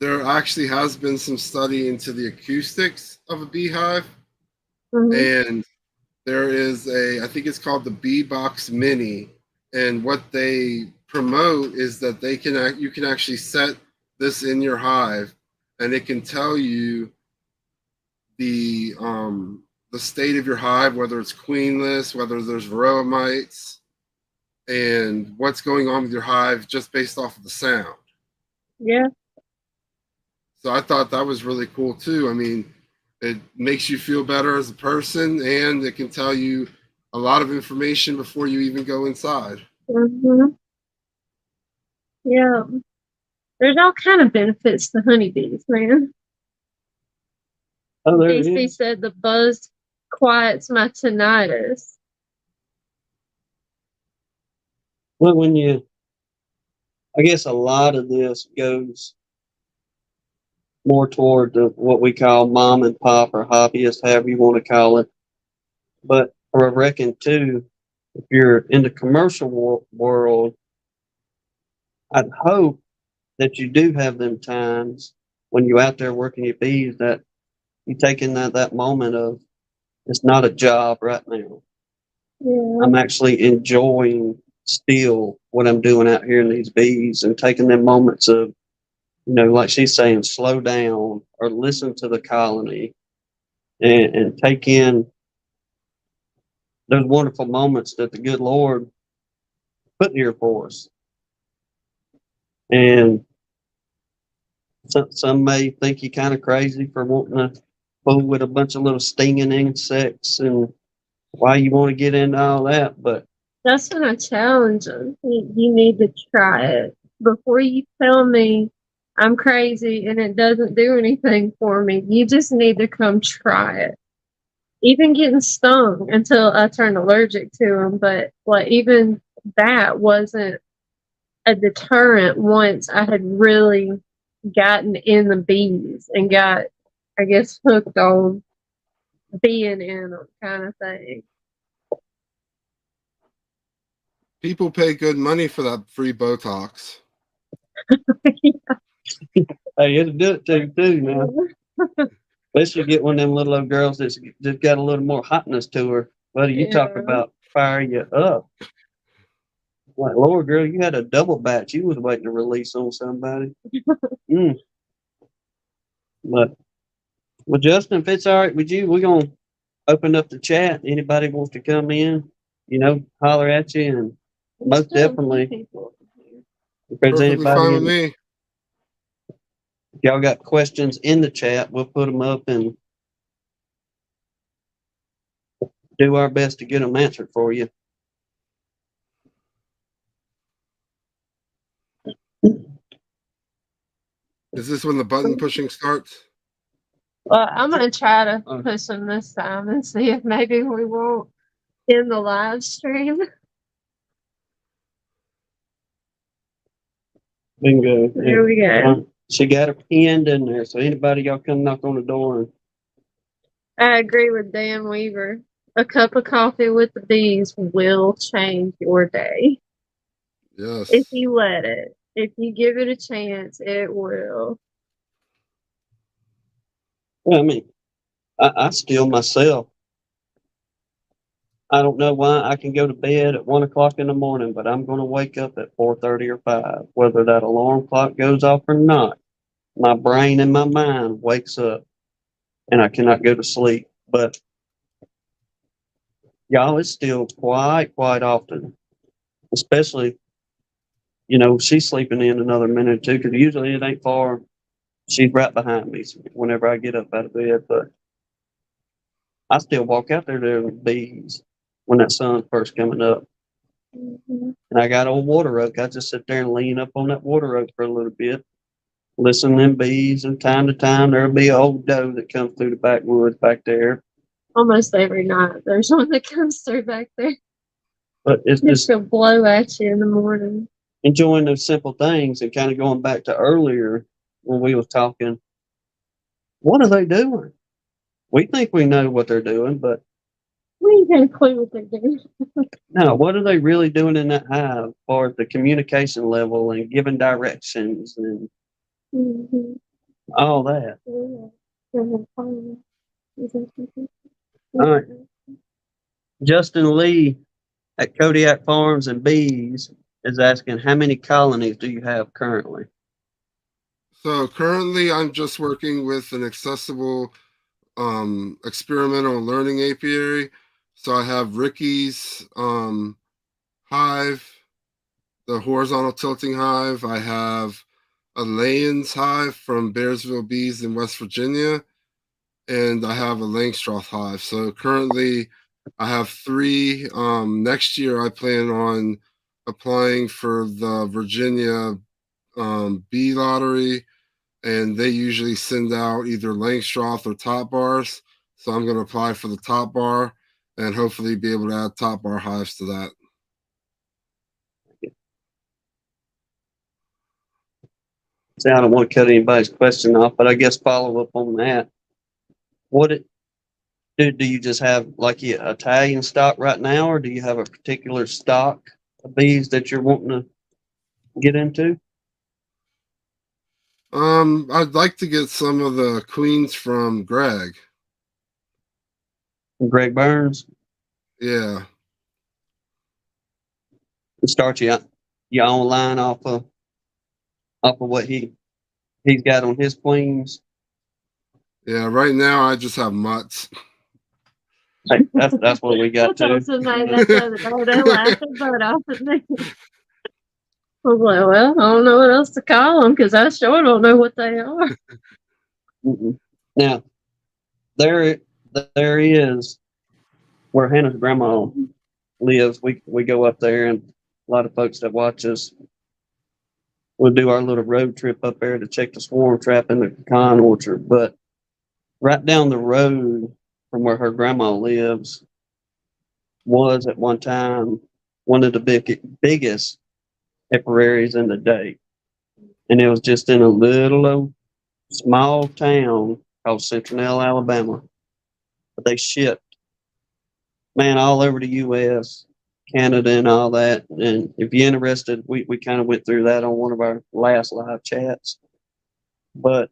there actually has been some study into the acoustics of a beehive, mm-hmm. and there is I think it's called the Bee Box Mini, and what they promote is that you can actually set this in your hive, and it can tell you the state of your hive, whether it's queenless, whether there's varroa mites, and what's going on with your hive just based off of the sound. Yeah. So I thought that was really cool too. I mean, it makes you feel better as a person, and it can tell you a lot of information before you even go inside. Mm-hmm. Yeah. There's all kind of benefits to honeybees, man. Oh, there it DC is. said the buzz quiets my tinnitus. Well, I guess a lot of this goes more toward what we call mom and pop or hobbyist, however you want to call it. But I reckon too, if you're in the commercial world, I'd hope that you do have them times when you're out there working your bees that you take in that moment of it's not a job right now. Yeah. I'm actually enjoying still what I'm doing out here in these bees and taking them moments of, like she's saying, slow down or listen to the colony and take in those wonderful moments that the good Lord put here for us. And some may think you kind of crazy for wanting to fool with a bunch of little stinging insects and why you want to get into all that. But That's when I challenge them. You need to try it. Before you tell me I'm crazy and it doesn't do anything for me, you just need to come try it. Even getting stung until I turned allergic to them, but like even that wasn't a deterrent once I had really gotten in the bees and got, I guess, hooked on being in them kind of thing. People pay good money for that free Botox. hey, it'll do it to you too now. Especially get one of them little old girls that's just got a little more hotness to her. Buddy, you talk about fire you up. Like, Lord, girl, you had a double batch. You was waiting to release on somebody. Mm. But, well, Justin, if it's all right with you, we're going to open up the chat. Anybody wants to come in, holler at you. And most definitely, if there's Perfectly anybody fine with me. if y'all got questions in the chat, we'll put them up and do our best to get them answered for you. Is this when the button pushing starts? Well, I'm going to try to push them this time and see if maybe we won't in the live stream. Bingo. There we go. She got her pinned in there, so anybody y'all come knock on the door. And I agree with Dan Weaver. A cup of coffee with the bees will change your day. Yes. If you let it. If you give it a chance, it will. well, I mean, I still myself, I don't know why I can go to bed at 1 o'clock in the morning, but I'm going to wake up at 4:30 or 5, whether that alarm clock goes off or not. My brain and my mind wakes up and I cannot go to sleep. But y'all, it's still quite often, especially, she's sleeping in another minute or two because usually it ain't far. She's right behind me whenever I get up out of bed, but I still walk out there to the bees when that sun's first coming up. Mhm. And I got old water oak. I just sit there and lean up on that water oak for a little bit, listen to them bees, and time to time there'll be an old doe that comes through the backwoods back there. Almost every night there's one that comes through back there. But it's Just just to blow at you in the morning. enjoying those simple things and kind of going back to earlier when we was talking. What are they doing? We think we know what they're doing, but We ain't got a clue what they're doing. no, what are they really doing in that hive as far as the communication level and giving directions and Mm-hmm. all that? All right. Justin Lee at Kodiak Farms and Bees is asking, how many colonies do you have currently? So currently, I'm just working with an accessible experimental learning apiary. So I have Ricky's hive, the horizontal tilting hive. I have a Layens hive from Bearsville Bees in West Virginia, and I have a Langstroth hive. So currently, I have three. Next year, I plan on applying for the Virginia bee lottery, and they usually send out either Langstroth or top bars. So I'm going to apply for the top bar and hopefully be able to add top bar hives to that. See, I don't want to cut anybody's question off, but I guess follow up on that. Do you just have like your Italian stock right now, or do you have a particular stock of bees that you're wanting to get into? I'd like to get some of the queens from Greg. Greg Burns, Yeah. and start your own line off of what he's got on his queens. Yeah. Right now, I just have mutts. Hey, that's what we got I too. told somebody that the other day, they laughed their butt off at me. I was like, well, I don't know what else to call them because I sure don't know what they are. Mm-mm. Now there is where Hannah's grandma lives. We go up there, and a lot of folks that watch us, we'll do our little road trip up there to check the swarm trap in the pecan orchard. But right down the road from where her grandma lives was at one time one of the biggest apiaries in the day. And it was just in a little old small town called Centinel, Alabama. But they shipped, man, all over the US, Canada, and all that. And if you're interested, we kind of went through that on one of our last live chats. But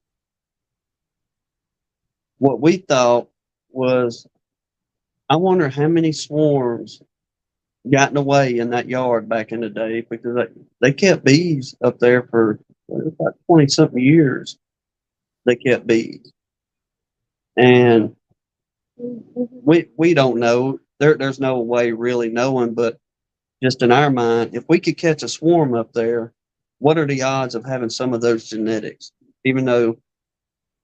what we thought was, I wonder how many swarms gotten away in that yard back in the day, because they kept bees up there for about 20 something years. They kept bees. And we don't know. There's no way really knowing, but just in our mind, if we could catch a swarm up there, what are the odds of having some of those genetics? Even though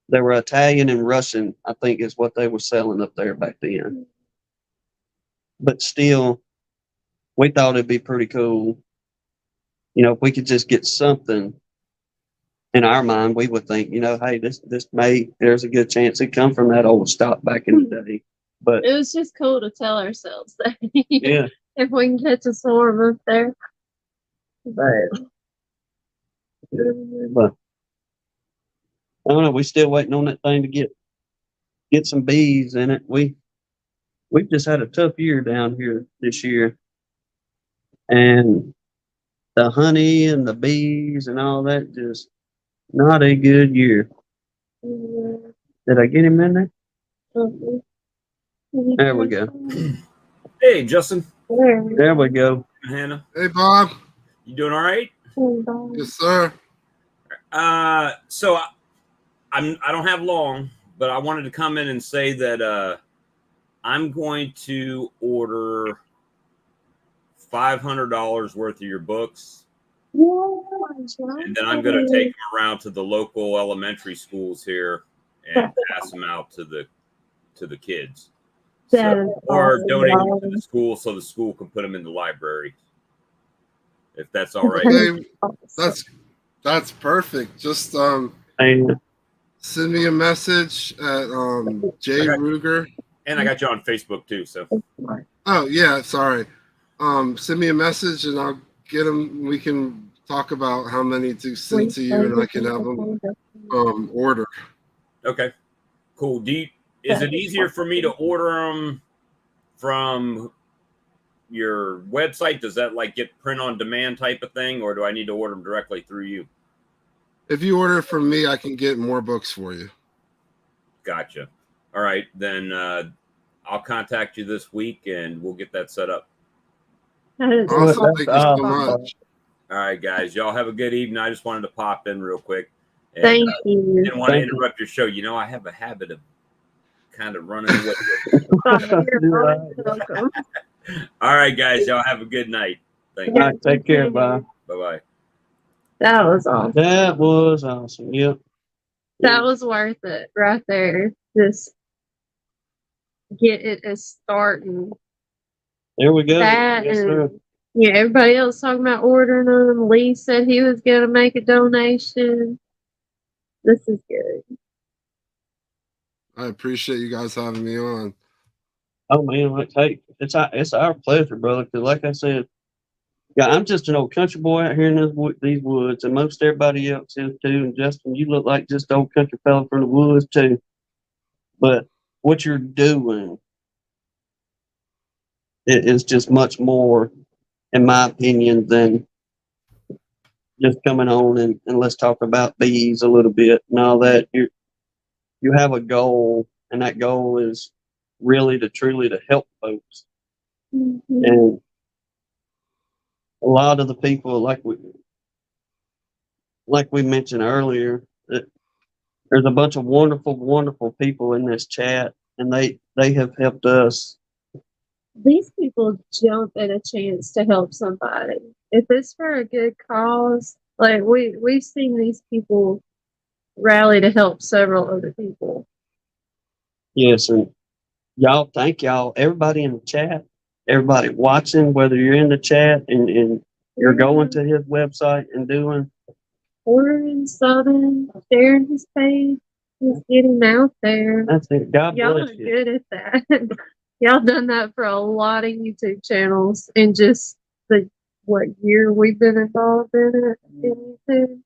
they were Italian and Russian, I think is what they were selling up there back then. But still, we thought it'd be pretty cool. If we could just get something in our mind, we would think, hey, there's a good chance it come from that old stock back in the day. But It was just cool to tell ourselves that. yeah, If we can catch a swarm up there. But but I don't know. We still waiting on that thing to get some bees in it. We've just had a tough year down here this year, and the honey and the bees and all that, just not a good year. Did I get him in there? There we go. Hey, Justin, There we go. Hannah, Hey, Bob. you doing all right? Yes, sir. So I don't have long, but I wanted to come in and say that I'm going to order $500 worth of your books, and then I'm going to take them around to the local elementary schools here and pass them out to the kids. Or donate them to the school so the school can put them in the library, if that's all right. Okay, that's perfect. Just And send me a message at jruger. And I got you on Facebook too, so. Oh yeah, sorry. Send me a message and I'll get them. We can talk about how many to send to you, and I can have them order. Okay, cool. Is it easier for me to order them from your website? Does that like get print on demand type of thing, or do I need to order them directly through you? If you order from me, I can get more books for you. Gotcha. All right, then I'll contact you this week and we'll get that set up. Awesome. Thank you so much. All right, guys. Y'all have a good evening. I just wanted to pop in real quick. And, Thank you. Didn't want to Thank you. interrupt your show. You know, I have a habit of kind of running away. You're always welcome. All right, guys. Y'all have a good night. Thank All you. right, take care, bye. Bye-bye. That was awesome. That was awesome. Yep. That was worth it right there. Just get it as starting. There we go. That Yes, sir. and yeah, everybody else talking about ordering them. Lee said he was gonna make a donation. This is good. I appreciate you guys having me on. Oh man, like, hey, it's our pleasure, brother. Because like I said, yeah, I'm just an old country boy out here in these woods, and most everybody else is too. And Justin, you look like just an old country fella from the woods too. But what you're doing is just much more, in my opinion, than just coming on and let's talk about bees a little bit and all that. You have a goal, and that goal is really to truly to help folks. Mm-hmm. And a lot of the people, like we mentioned earlier, that there's a bunch of wonderful, wonderful people in this chat, and they have helped us. These people jump at a chance to help somebody. If it's for a good cause, like we've seen these people rally to help several other people. Yes, and y'all, thank y'all, everybody in the chat, everybody watching, whether you're in the chat and you're going to his website and doing. Ordering, subbing, sharing his page, just getting out there. That's it. God Y'all bless are you. good at that. Y'all done that for a lot of YouTube channels in just the what year we've been involved in it in YouTube.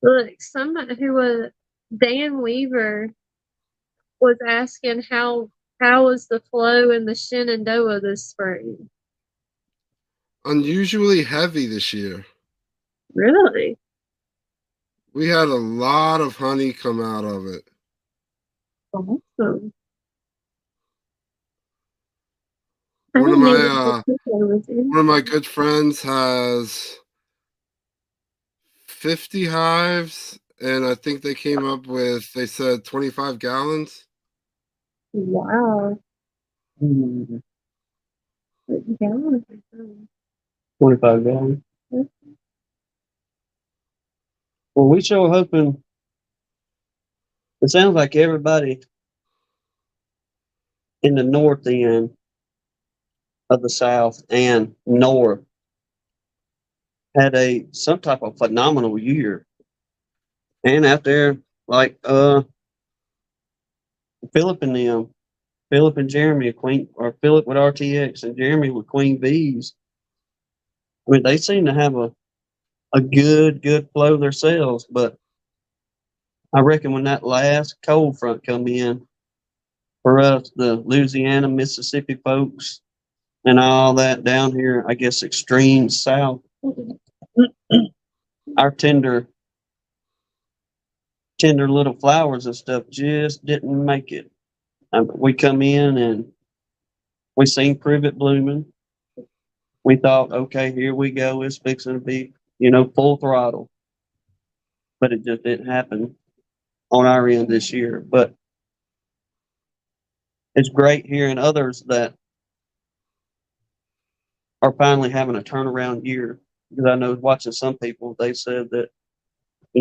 Look, somebody who was Dan Weaver was asking how was the flow in the Shenandoah this spring? Unusually heavy this year. Really? We had a lot of honey come out of it. Awesome. One of my good friends has 50 hives, and I think they came up with, they said 25 gallons. Wow. 25 gallons. Well, we sure hoping. It sounds like everybody in the north end of the South and north had some type of phenomenal year. And out there, like Philip and them, Philip and Jeremy, Philip with RTX and Jeremy with Queen Bees. I mean, they seem to have a good flow themselves, but I reckon when that last cold front come in for us, the Louisiana, Mississippi folks, and all that down here, I guess extreme south, our tender little flowers and stuff just didn't make it. We come in and We seen privet blooming. We thought, okay, here we go. It's fixing to be, full throttle. But it just didn't happen on our end this year. But it's great hearing others that are finally having a turnaround year. Because I know watching some people, they said that,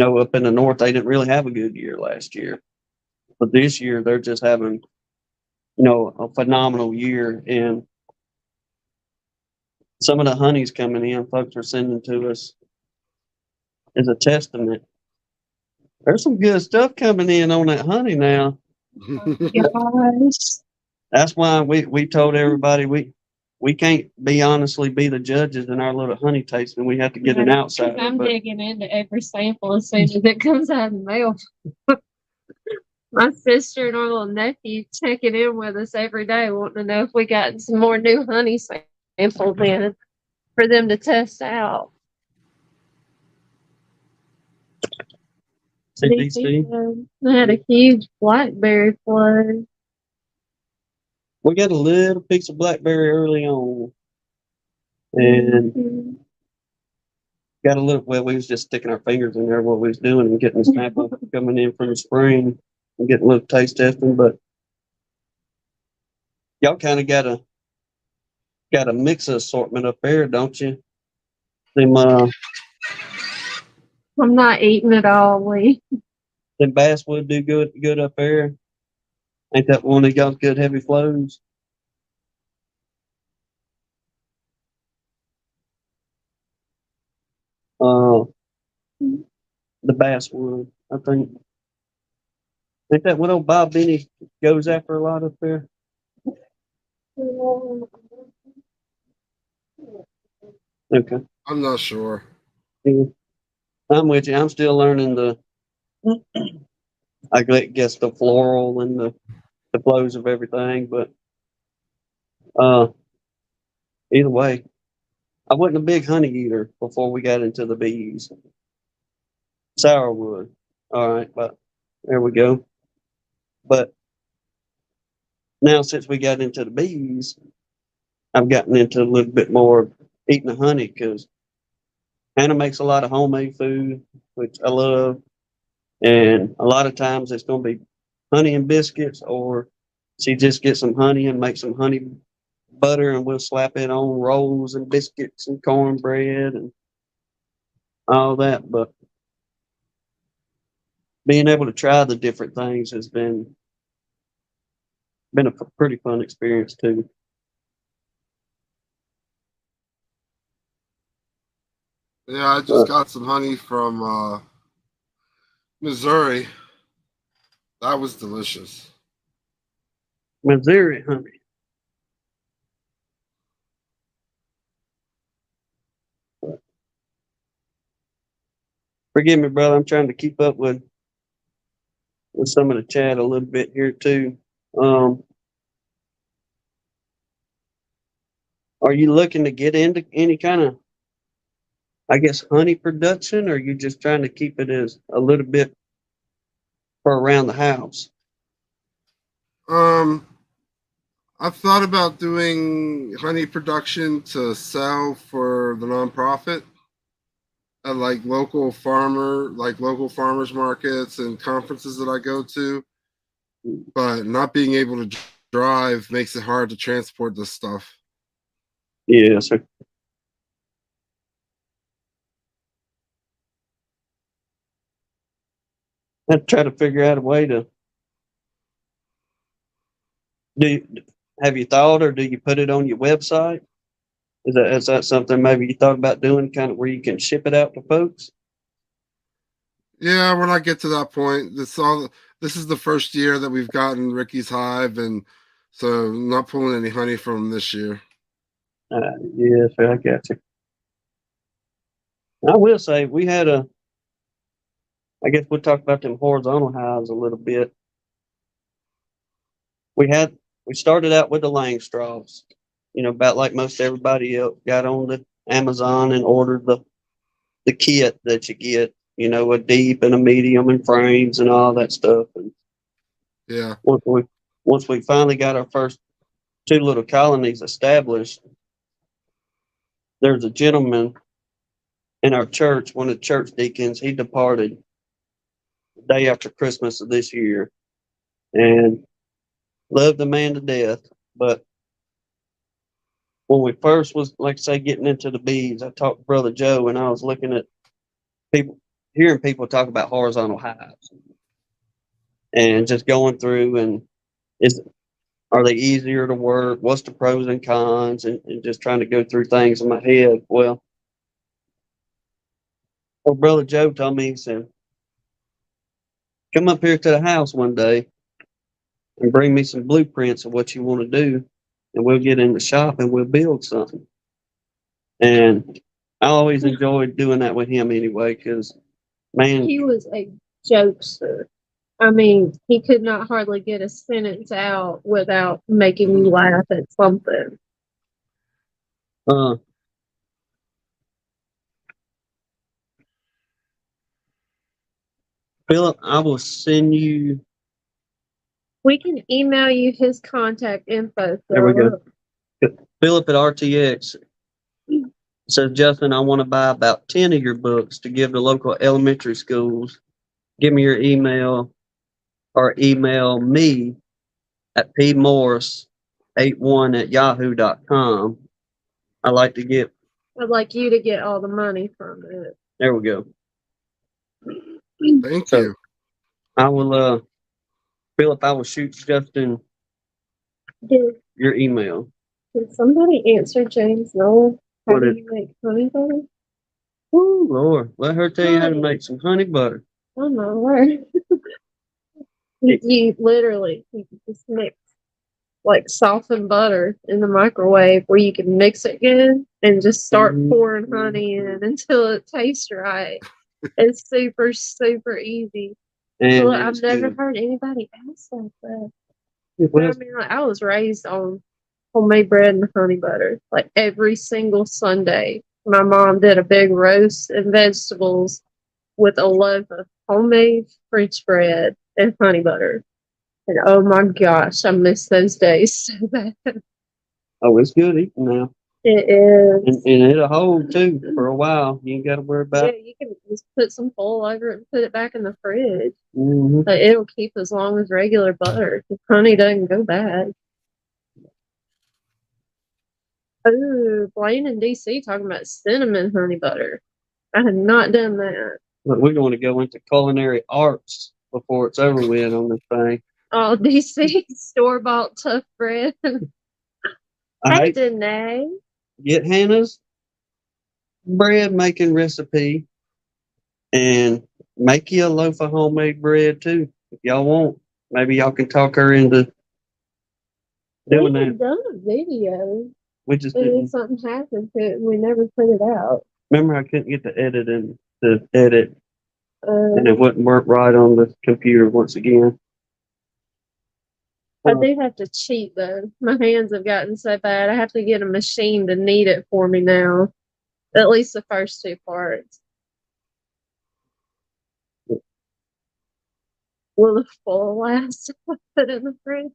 up in the north, they didn't really have a good year last year. But this year, they're just having, a phenomenal year. And some of the honeys coming in, folks are sending to us is a testament. There's some good stuff coming in on that honey now. Guys, That's why we told everybody we can't honestly be the judges in our little honey tasting. We have to get an outsider. I'm But digging into every sample as soon as it comes out of the mail. My sister and our little nephew checking in with us every day, wanting to know if we got some more new honey samples in for them to test out. CDC, I had a huge blackberry flood. we got a little piece of blackberry early on, and got a little. Well, we was just sticking our fingers in there, what we was doing, and getting the sample coming in from the spring and getting a little taste testing. But y'all kind of got a mix of assortment up there, don't you? Them I'm not eating it all, Lee. them basswood do good up there. Ain't that one that got good heavy flows? The basswood, I think. Ain't that what old Bob Benny goes after a lot up there? Okay. I'm not sure. Yeah. I'm with you. I'm still learning I guess the floral and the flows of everything, but either way, I wasn't a big honey eater before we got into the bees. Sourwood. All right, but there we go. But now since we got into the bees, I've gotten into a little bit more eating the honey because Hannah makes a lot of homemade food, which I love. And a lot of times it's going to be honey and biscuits, or she just gets some honey and makes some honey butter, and we'll slap it on rolls and biscuits and cornbread and all that. But being able to try the different things has been a pretty fun experience too. Yeah, I just got some honey from Missouri. That was delicious. Missouri honey. Forgive me, brother. I'm trying to keep up with some of the chat a little bit here too. Are you looking to get into any kind of, I guess, honey production, or are you just trying to keep it as a little bit for around the house? I've thought about doing honey production to sell for the nonprofit at local farmers markets and conferences that I go to. But not being able to drive makes it hard to transport this stuff. Yeah, sir. I'd try to figure out a way to have you thought, or do you put it on your website? Is that something maybe you thought about doing, kind of where you can ship it out to folks? Yeah, when I get to that point, this is the first year that we've gotten Ricky's hive, and so I'm not pulling any honey from him this year. Yeah, sir, I got you. I will say we had I guess we'll talk about them horizontal hives a little bit. We started out with the Langstraws, about like most everybody else, got on the Amazon and ordered the kit that you get, a deep and a medium and frames and all that stuff. And Yeah. once we finally got our first two little colonies established, there's a gentleman in our church, one of the church deacons, he departed the day after Christmas of this year, and loved the man to death. But when we first was, like I say, getting into the bees, I talked to Brother Joe, and I was looking at people, hearing people talk about horizontal hives, and just going through and are they easier to work? What's the pros and cons? And just trying to go through things in my head. Well, Brother Joe told me, he said, come up here to the house one day and bring me some blueprints of what you want to do, and we'll get in the shop and we'll build something. And I always enjoyed doing that with him anyway, because, man, He was a jokester. I mean, he could not hardly get a sentence out without making you laugh at something. Philip, I will send you. We can email you his contact info. There we go. Philip. Philip at RTX says, Justin, I want to buy about 10 of your books to give to local elementary schools. Give me your email or email me at pmorris81@yahoo.com. I like to get. I'd like you to get all the money from it. There we go. Thank So, you. I will, Philip, I will shoot Justin Did, your email. did somebody answer James Noel? How What do is- you make honey butter? Ooh, Lord, let her tell you how to Honey. make some honey butter. Oh my word. You literally, you can just mix like softened butter in the microwave where you can mix it good and just start pouring honey in until it tastes right. It's super, super easy. And Well, I've it's never good. heard anybody ask like that. But Well, I mean, like, I was raised on homemade bread and honey butter. Like every single Sunday, my mom did a big roast and vegetables with a loaf of homemade French bread and honey butter. And oh my gosh, I miss those days so bad. oh, it's good eating now. It is. And it'll hold too for a while. You ain't got to worry Yeah, about it. you can just put some foil over it and put it back in the fridge. Mm-hmm. But it'll keep as long as regular butter. The honey doesn't go bad. Oh, Blaine in DC talking about cinnamon honey butter. I had not done that. But we're going to go into culinary arts before it's over with on this thing. Oh, DC store bought tough bread. I Hey, hate to Danae. get Hannah's bread making recipe and make you a loaf of homemade bread too. If y'all want, maybe y'all can talk her into doing We that. had done a video, We just and then didn't. something happened to it, and we never put it out. Remember, I couldn't get the edit and the edit, and Uh, it wouldn't work right on the computer once again. I do have to cheat though. My hands have gotten so bad. I have to get a machine to knead it for me now. At least the first two parts. Will the full last if I put it in the fridge?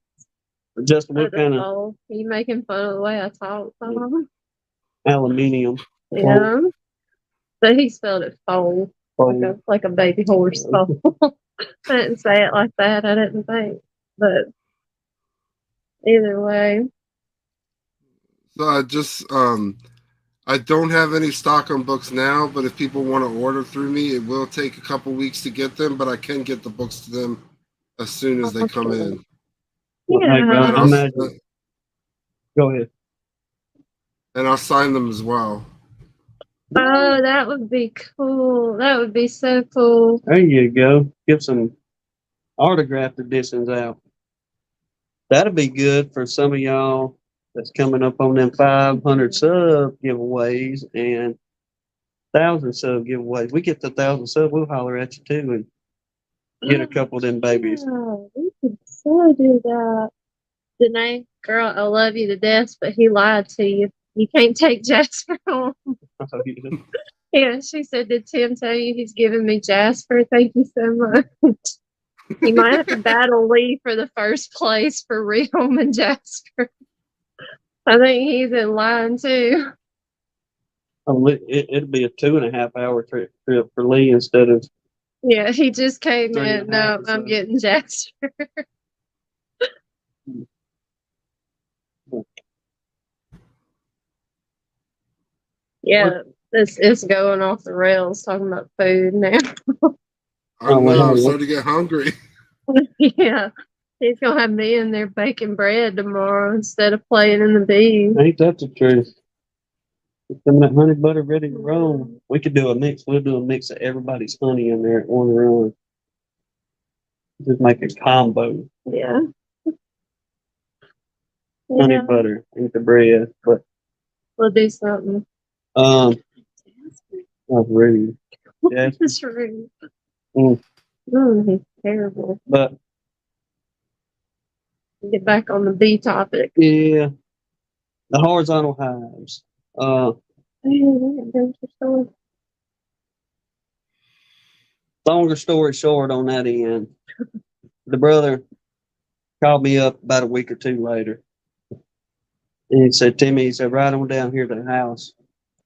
Just Oh, what the kind of full. Are you making fun of the way I talk? Tom? aluminium Yeah. But he spelled it foal. fold? Like a baby horse foal. I didn't say it like that, I didn't think. But either way. So I don't have any stock on books now, but if people want to order through me, it will take a couple weeks to get them, but I can get the books to them as soon as they come in. Well, hey, Yeah. bro, And imagine. Go ahead. I'll sign them as well. Oh, that would be cool. That would be so cool. There you go. Give some autographed editions out. That'll be good for some of y'all that's coming up on them 500 sub giveaways and 1,000 sub giveaways. We get the 1,000 sub, we'll holler at you too and get a couple of them babies. Yeah, we could so do that. Danae, girl, I love you to death, but he lied to you. You can't take Jasper home. Yeah, she said, did Tim tell you he's giving me Jasper? Thank you so much. You might have to battle Lee for the first place for rehoming Jasper. I think he's in line too. It'll be a 2.5 hour trip for Lee instead of Yeah, he just came 3.5 in. No, or so. I'm getting Jasper. Yeah, it's going off the rails talking about food now. I Oh, well, know. I'm hey, starting to get hungry. Yeah, he's gonna have me in there baking bread tomorrow instead of playing in the bees. ain't that the truth? Some of that honey butter ready to roll. Mm. We could do a mix. We'll do a mix of everybody's honey in there at one run. Just make a combo. Yeah. Honey Yeah, butter and the bread. But we'll do something. that's rude. Yeah. That's rude. Mm. He's terrible. But Get back on the bee topic. yeah, the horizontal hives. Longer story short on that end, the brother called me up about a week or two later. And he said, Timmy, he said, right on down here to the house.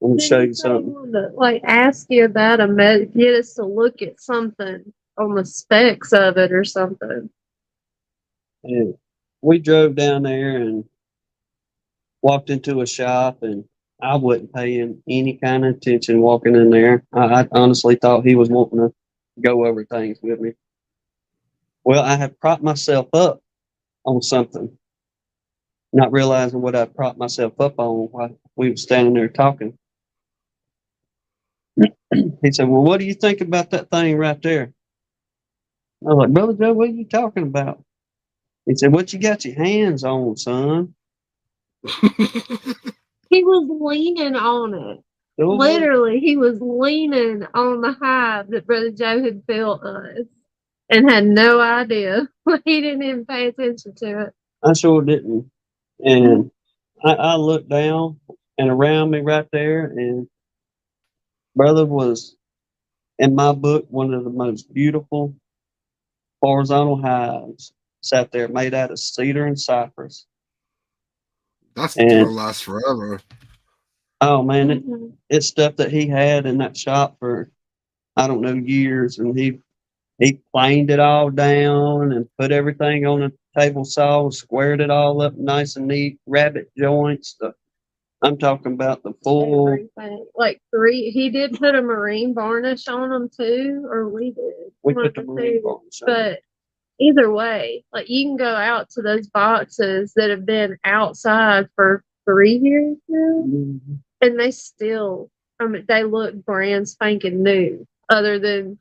I'm gonna show you something. Like ask you about get us to look at something on the specs of it or something. And we drove down there and walked into a shop, and I wasn't paying any kind of attention walking in there. I honestly thought he was wanting to go over things with me. Well, I had propped myself up on something, not realizing what I propped myself up on while we were standing there talking. He said, well, what do you think about that thing right there? I was like, Brother Joe, what are you talking about? He said, what you got your hands on, son? He was leaning on it. Literally, he was leaning on the hive that Brother Joe had built us and had no idea. He didn't even pay attention to it. I sure didn't. And I looked down and around me right there, and brother was, in my book, one of the most beautiful horizontal hives. Sat there made out of cedar and cypress. That's And gonna last forever. oh man, it's stuff that he had in that shop for I don't know years, and he planed it all down and put everything on a table saw, squared it all up nice and neat, rabbit joints. I'm talking about the full. Everything. Like he did put a marine varnish on them too, or we did. We One put the of marine two. varnish on. But either way, like you can go out to those boxes that have been outside for 3 years now, Mhm. and they still, I mean, they look brand spanking new. Other than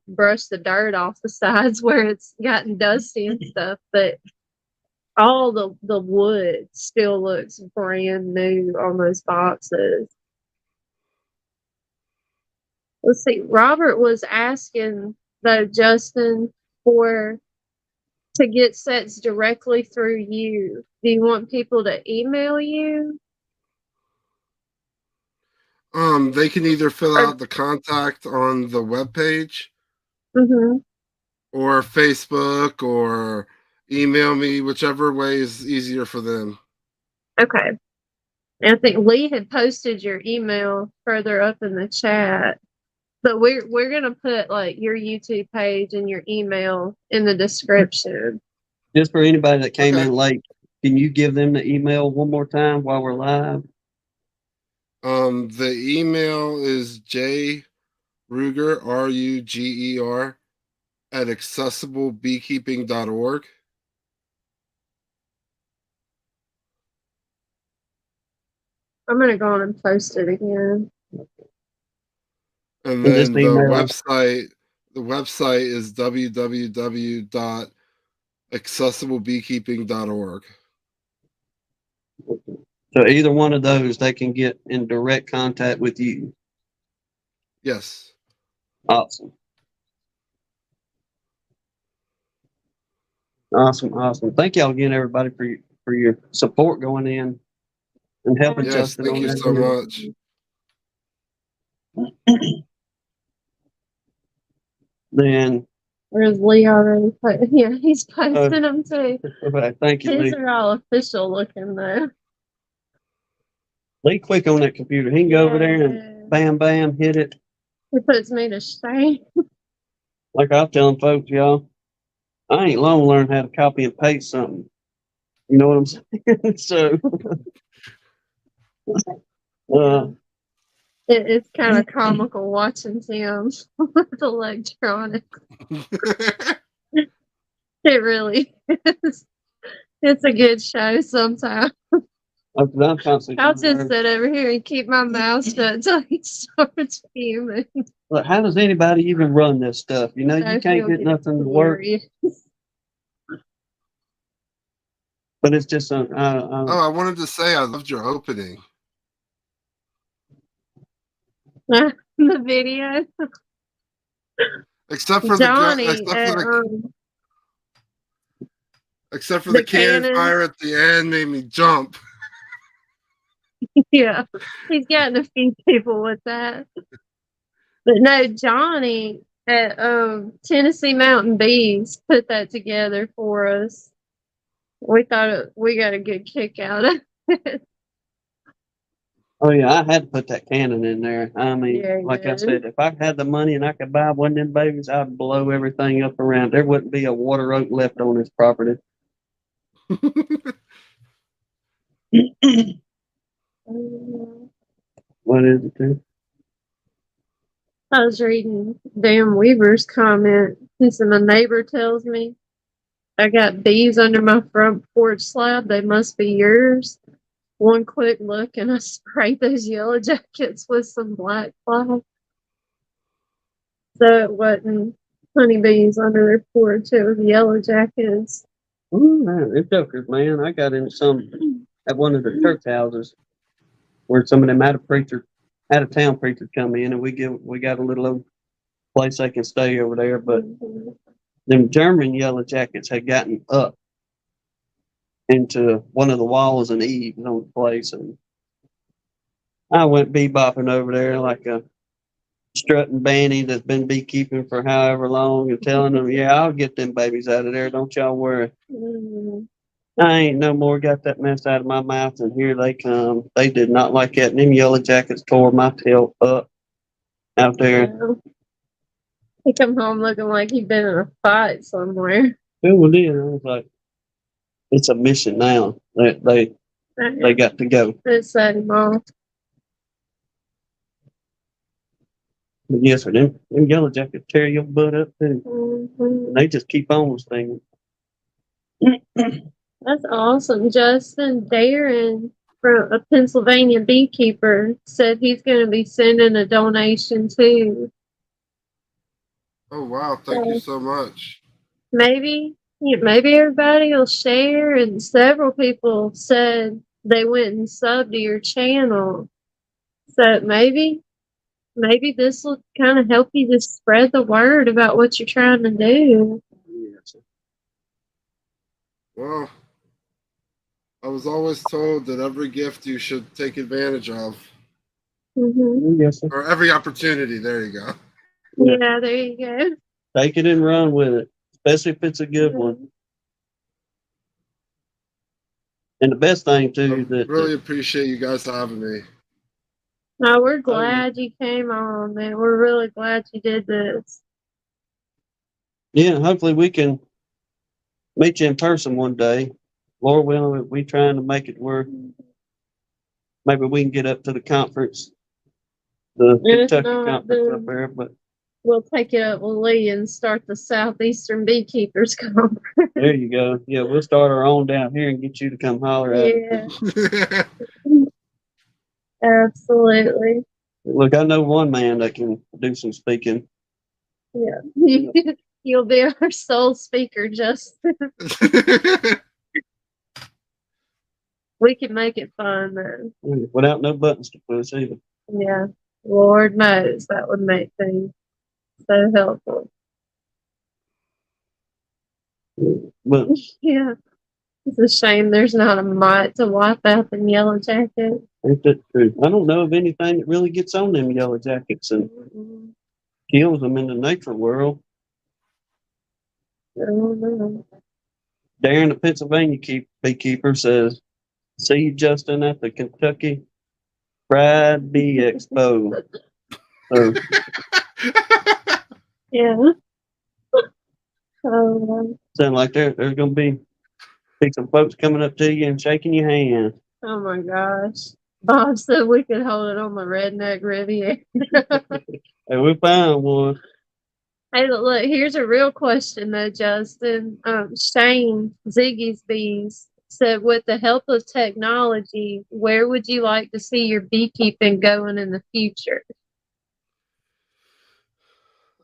brush the dirt off the sides where it's gotten dusty and stuff, but all the wood still looks brand new on those boxes. Let's see. Robert was asking though, Justin, to get sets directly through you. Do you want people to email you? They can either fill Or, out the contact on the webpage mm-hmm. or Facebook or email me, whichever way is easier for them. Okay. And I think Lee had posted your email further up in the chat. But we're gonna put like your YouTube page and your email in the description. Just for anybody that came Okay. in late, can you give them the email one more time while we're live? The email is jruger, RUGER, at accessiblebeekeeping.org. I'm gonna go on and post it again. And And just then the email. website is www.accessiblebeekeeping.org. So either one of those, they can get in direct contact with you. Yes. Awesome. Awesome. Thank y'all again, everybody, for your support going in and helping Yes, Justin thank on you that. so much. Then Where's Lee already put? Yeah, he's posting them too. okay, thank you, His Lee. are all official looking though. Lee quick on that computer. He can go over there and bam, bam, hit it. It puts me to shame. Like I was telling folks, y'all, I ain't long learned how to copy and paste something. You know what I'm saying? So, It's kind of comical watching Tim with electronics. It really is. It's a good show sometimes. I'm constantly I'll just sit over here and keep my mouth shut until he starts fuming. Look, how does anybody even run this stuff? You know, you I can't feel get nothing to work. furious. But it's just Oh, I wanted to say I loved your opening. The video. Except for Johnny, except for the the cannon cannon. fire at the end made me jump. Yeah, he's gotten a few people with that. But no, Johnny at Tennessee Mountain Bees put that together for us. We thought we got a good kick out of it. oh yeah, I had to put that cannon in there. I mean, Yeah, like I yeah. said, if I had the money and I could buy one of them babies, I'd blow everything up around. There wouldn't be a water oak left on this property. What is it, too? I was reading Dan Weaver's comment. He said, my neighbor tells me I got bees under my front porch slab. They must be yours. One quick look and I sprayed those yellow jackets with some black fly. So it wasn't honeybees under their porch, it was yellow jackets. Ooh, man, it's jokers, man. I got in some at one of the church houses where some of them out of town preachers come in, and we got a little old place they can stay over there. But them German yellow jackets had gotten up into one of the walls and eaves on the place, and I went bebopping over there like a strutting banny that's been beekeeping for however long and telling them, yeah, I'll get them babies out of there. Don't y'all worry. I ain't no more got that mess out of my mouth, and here they come. They did not like that. And them yellow jackets tore my tail up out there. He come home looking like he'd been in a fight somewhere. Who did? I was like, it's a mission now. They got to go. It set him off. But yes, sir, them yellow jackets tear your butt up too. And they just keep on stinging. That's awesome. Justin Darren from a Pennsylvania beekeeper said he's going to be sending a donation too. Oh wow, thank you so much. Maybe everybody will share, and several people said they went and subbed to your channel. So maybe this will kind of help you to spread the word about what you're trying to do. Well, I was always told that every gift you should take advantage of. Mm-hmm. Yes, sir. Or every opportunity. There you go. Yeah, there you go. Take it and run with it, especially if it's a good one. And the best thing too, I really appreciate you guys having me. No, we're glad you came on, man. We're really glad you did this. Yeah, hopefully we can meet you in person one day. Lord willing, we trying to make it work. Maybe we can get up to the conference, the Kentucky conference up there. But we'll take it up with Lee and start the Southeastern Beekeepers Conference. There you go. Yeah, we'll start our own down here and get you to come holler at it. Absolutely. Look, I know one man that can do some speaking. Yeah. You'll be our sole speaker, Justin. We can make it fun, man. Without no buttons to push either. Yeah. Lord knows that would make things so helpful. But yeah. It's a shame there's not a mite to wipe out them yellow jackets. Ain't that true? I don't know of anything that really gets on them yellow jackets and kills them in the nature world. Darren, the Pennsylvania beekeeper, says, see you, Justin, at the Kentucky Pride Bee Expo. So Yeah. So, sound like there's gonna be some folks coming up to you and shaking your hand. oh my gosh. Bob said we could hold it on the redneck Riviera. Hey, we found one. Hey, look, here's a real question though, Justin. Shane Ziggy's Bees said, with the help of technology, where would you like to see your beekeeping going in the future?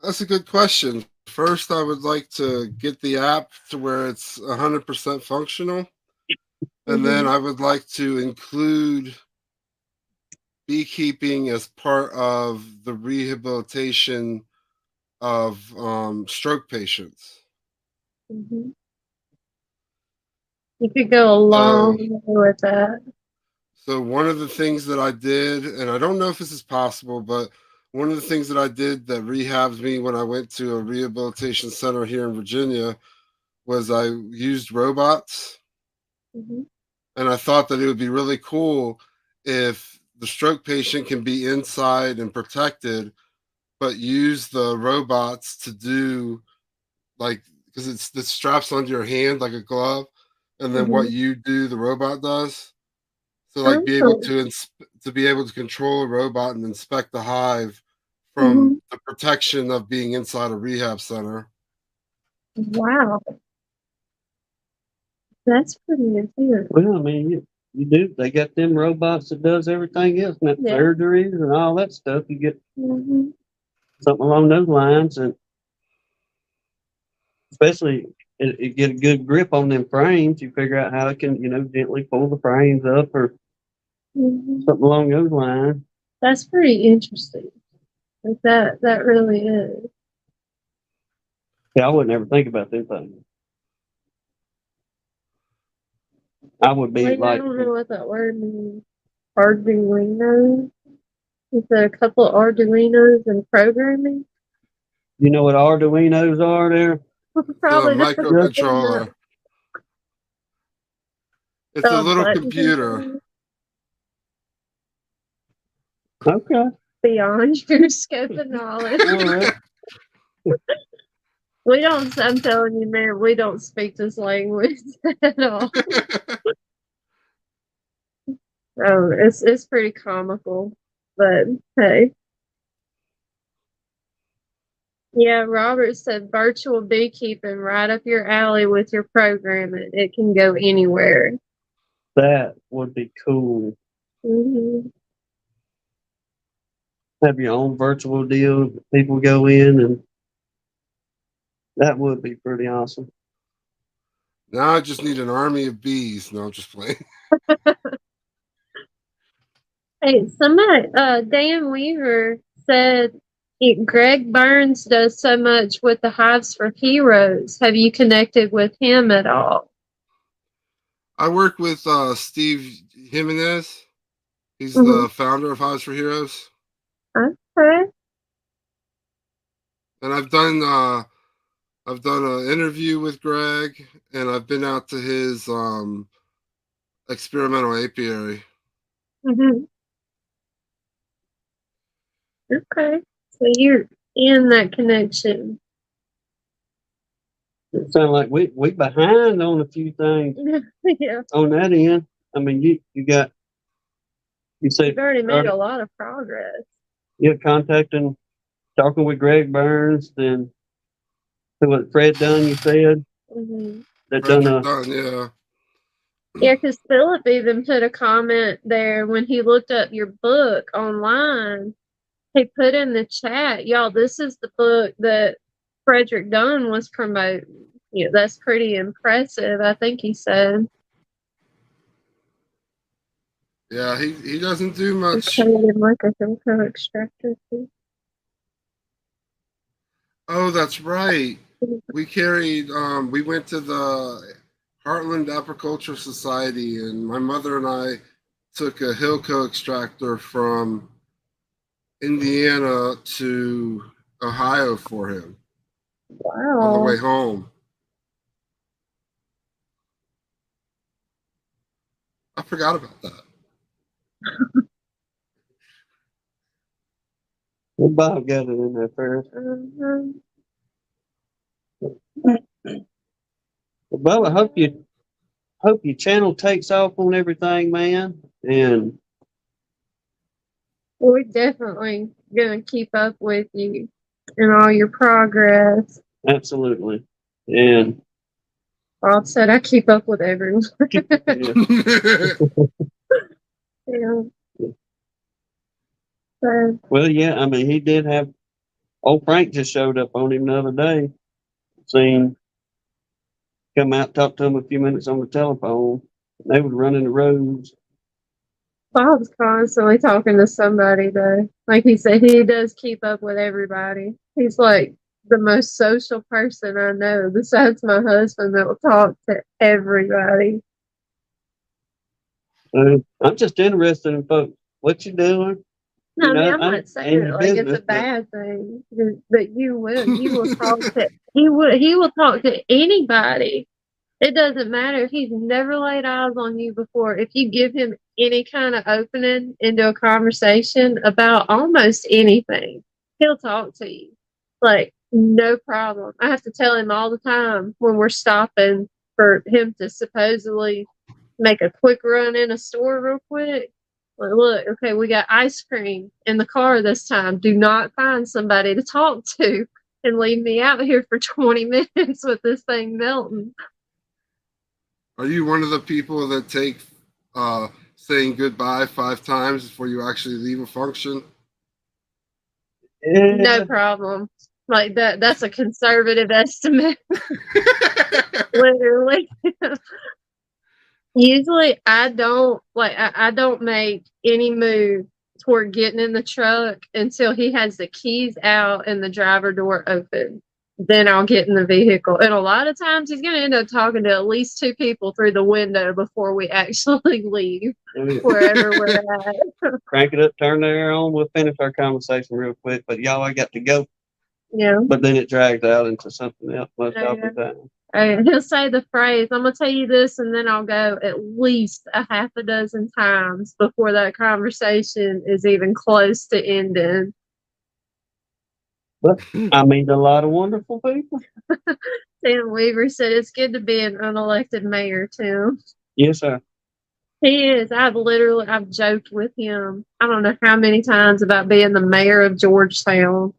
That's a good question. First, I would like to get the app to where it's 100% functional. And then I would like to include beekeeping as part of the rehabilitation of stroke patients. Mm-hmm. You could go a long way with that. So one of the things that I did, and I don't know if this is possible, but one of the things that I did that rehabs me when I went to a rehabilitation center here in Virginia was I used robots. Mm-hmm. And I thought that it would be really cool if the stroke patient can be inside and protected, but use the robots to do like, because it's the straps onto your hand like a glove, and then what you do, the robot does. So like be able to be able to control a robot and inspect the hive from the protection of being inside a rehab center. Wow. That's pretty intense. Well, I mean, you do. They got them robots that does everything else, and that Yeah. surgeries and all that stuff. You get Mm-hmm. something along those lines, and especially it get a good grip on them frames. You figure out how it can, gently pull the frames up or something along those lines. That's pretty interesting. Like that really is. Yeah, I wouldn't ever think about them things. I would be Wait, I like, don't know what that word means. Arduino. Is there a couple Arduinos in programming? you know what Arduinos are there? The Probably not. microcontroller. It's a little Button computer. control. Okay, Beyond your scope of knowledge. all right. We don't, I'm telling you, man, we don't speak this language at all. Oh, it's pretty comical, but hey. Yeah, Robert said virtual beekeeping right up your alley with your programming. It can go anywhere. That would be cool. Mm-hmm. Have your own virtual deal. People go in, and that would be pretty awesome. Now I just need an army of bees. No, I'm just playing. Hey, somebody, Dan Weaver said Greg Burns does so much with the Hives for Heroes. Have you connected with him at all? I work with Steve Jimenez. He's the founder of Hives for Heroes. Okay. And I've done an interview with Greg, and I've been out to his experimental apiary. Mm-hmm. Okay. So you're in that connection. It sounds like we behind on a few things Yeah. on that end. I mean, you said You've already made a lot of progress. you're contacting, talking with Greg Burns, then who was it, Fred Dunn? You said that Frederick Dunn, yeah. Yeah, because Philip even put a comment there when he looked up your book online. He put in the chat, y'all, this is the book that Frederick Dunn was promoting. Yeah, that's pretty impressive, I think he said. Yeah, he doesn't do much. Like a chemical extractor too. Oh, that's right. We carried we went to the Heartland Apiculture Society, and my mother and I took a Hilco extractor from Indiana to Ohio for him on the way Wow. home. I forgot about that. Well, Bob got it in there first. Mhm. Well, Bob, I hope your channel takes off on everything, man. And We're definitely gonna keep up with you and all your progress. absolutely. And Bob said I keep up with everyone. yeah, Yeah. So, well, yeah, I mean, he did have old Frank just showed up on him the other day. Seen come out, talk to him a few minutes on the telephone. They was running the roads. Bob's constantly talking to somebody though. Like he said, he does keep up with everybody. He's like the most social person I know, besides my husband, that will talk to everybody. I'm just interested in folks. What you doing? No, I mean, I'm I'm not saying in it your like it's a business, but bad thing, but you will talk to he will talk to anybody. It doesn't matter if he's never laid eyes on you before. If you give him any kind of opening into a conversation about almost anything, he'll talk to you. Like, no problem. I have to tell him all the time when we're stopping for him to supposedly make a quick run in a store real quick. Like, look, okay, we got ice cream in the car this time. Do not find somebody to talk to and leave me out here for 20 minutes with this thing melting. Are you one of the people that take saying goodbye 5 times before you actually leave a function? No yeah, problem. Like that's a conservative estimate, literally. Usually I don't make any move toward getting in the truck until he has the keys out and the driver door open. Then I'll get in the vehicle. And a lot of times he's gonna end up talking to at least 2 people through the window before we actually leave wherever we're at. crank it up, turn the air on. We'll finish our conversation real quick. But y'all, I got to go. Yeah. But then it drags out into something else most Yeah. of the time. He'll say the phrase, I'm going to tell you this, and then I'll go at least a half a dozen times before that conversation is even close to ending. But I meet a lot of wonderful people. Tim Weaver said it's good to be an unelected mayor, Tim. Yes, sir. He is. I've joked with him, I don't know how many times, about being the mayor of Georgetown.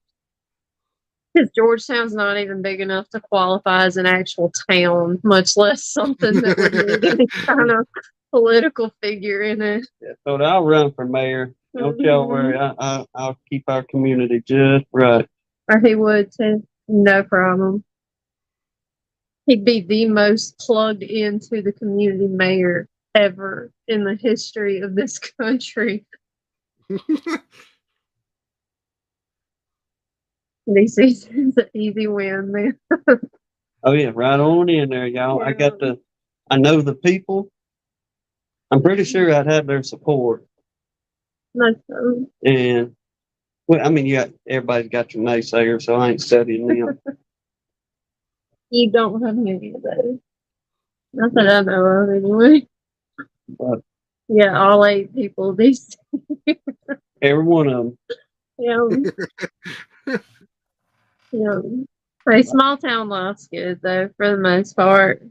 Because Georgetown's not even big enough to qualify as an actual town, much less something that would need any kind of political figure in it. Yeah, so I'll run for mayor. Don't y'all worry. I'll keep our community just right. Or he would too. No problem. He'd be the most plugged into the community mayor ever in the history of this country. This is an easy win, man. Oh yeah, right on in there, y'all. I know the people. I'm pretty sure I'd have their support. No, And well, I mean, everybody's got your naysayers, so I ain't studying them. you don't have any of those. Not that I know of, anyway. But Yeah, all 8 people. These. every one of them. Yeah. Yeah. Hey, small town life's good though, for the most part.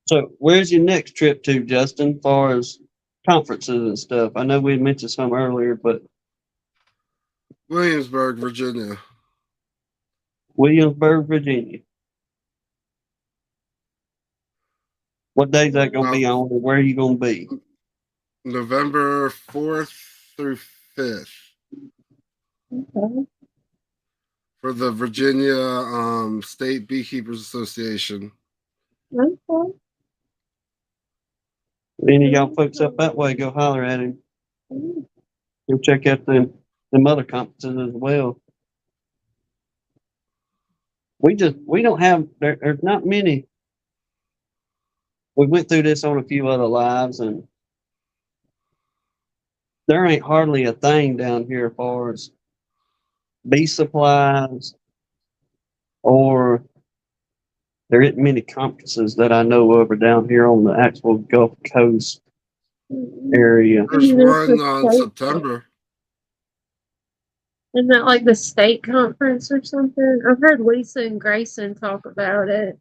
So, where's your next trip to, Justin? As far as conferences and stuff, I know we had mentioned some earlier, but Williamsburg, Virginia. Williamsburg, Virginia. What day's that going to be on, and where are you going to be? November 4th through 5th. Okay. For the Virginia State Beekeepers Association. Okay. Any of y'all folks up that way, go holler at him. Go check out them other conferences as well. We don't have, there's not many. We went through this on a few other lives, and there ain't hardly a thing down here as far as bee supplies, or there isn't many conferences that I know of are down here on the actual Gulf Coast area. There's one on September. Isn't that like the state conference or something? I've heard Lisa and Grayson talk about it.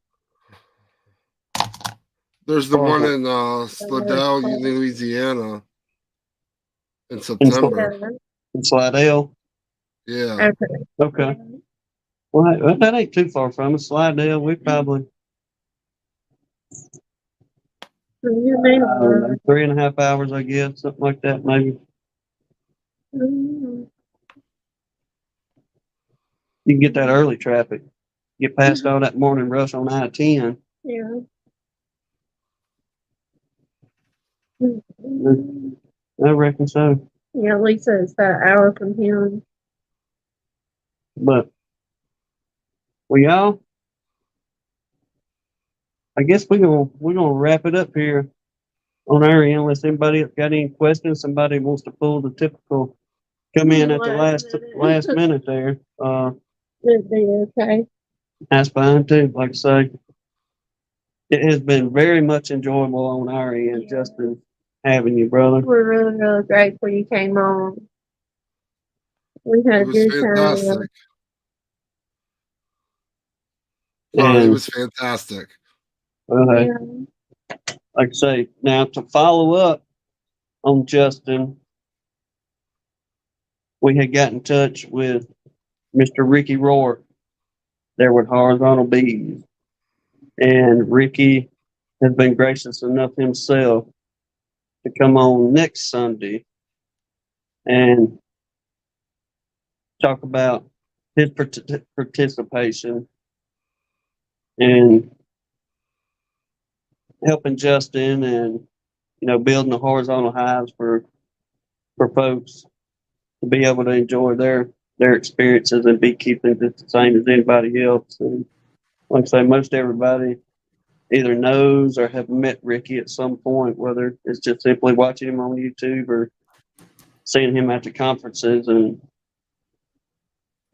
There's the one in it's Slidell, called. Louisiana in In, September. Yeah. in Slidell. Yeah. Okay. Okay. Well, that ain't too far from us. Slidell, we probably So you may I don't know, want 3.5 hours, I guess, something like that, maybe. to- You can get that early traffic. Get past all that morning rush on I-10. Yeah. I reckon so. Yeah, Lisa is that hour from him. But, well, y'all, I guess we're gonna wrap it up here on our end. Unless anybody else got any questions, somebody wants to pull the typical come in at the last minute there. It'd be okay. That's fine too. Like I say, it has been very much enjoyable on our end, Yeah. Justin, having you, brother. We're really, really grateful you came on. We had It a was good time. fantastic. Oh, it was fantastic. Okay. Yeah. Like I say, now to follow up on Justin, we had got in touch with Mr. Ricky Rourke there with Horizontal Bees. And Ricky has been gracious enough himself to come on next Sunday and talk about his participation and helping Justin and, building the horizontal hives for folks to be able to enjoy their experiences in beekeeping just the same as anybody else. And like I say, most everybody either knows or have met Ricky at some point, whether it's just simply watching him on YouTube or seeing him at the conferences. And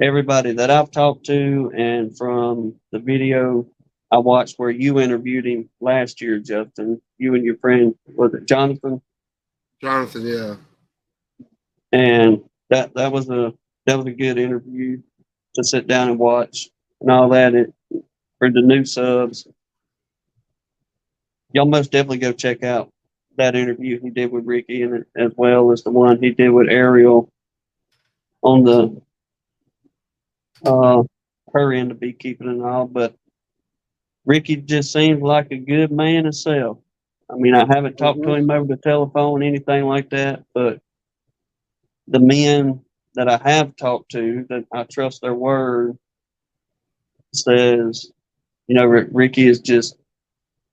everybody that I've talked to, and from the video I watched where you interviewed him last year, Justin, you and your friend, was it Jonathan? Jonathan, yeah. And that was a good interview to sit down and watch and all that. For the new subs, y'all most definitely go check out that interview he did with Ricky, and as well as the one he did with Ariel on the her end of beekeeping and all. But Ricky just seems like a good man himself. I mean, I haven't talked to him over the telephone, anything like that, but the men that I have talked to that I trust their word says, Ricky is just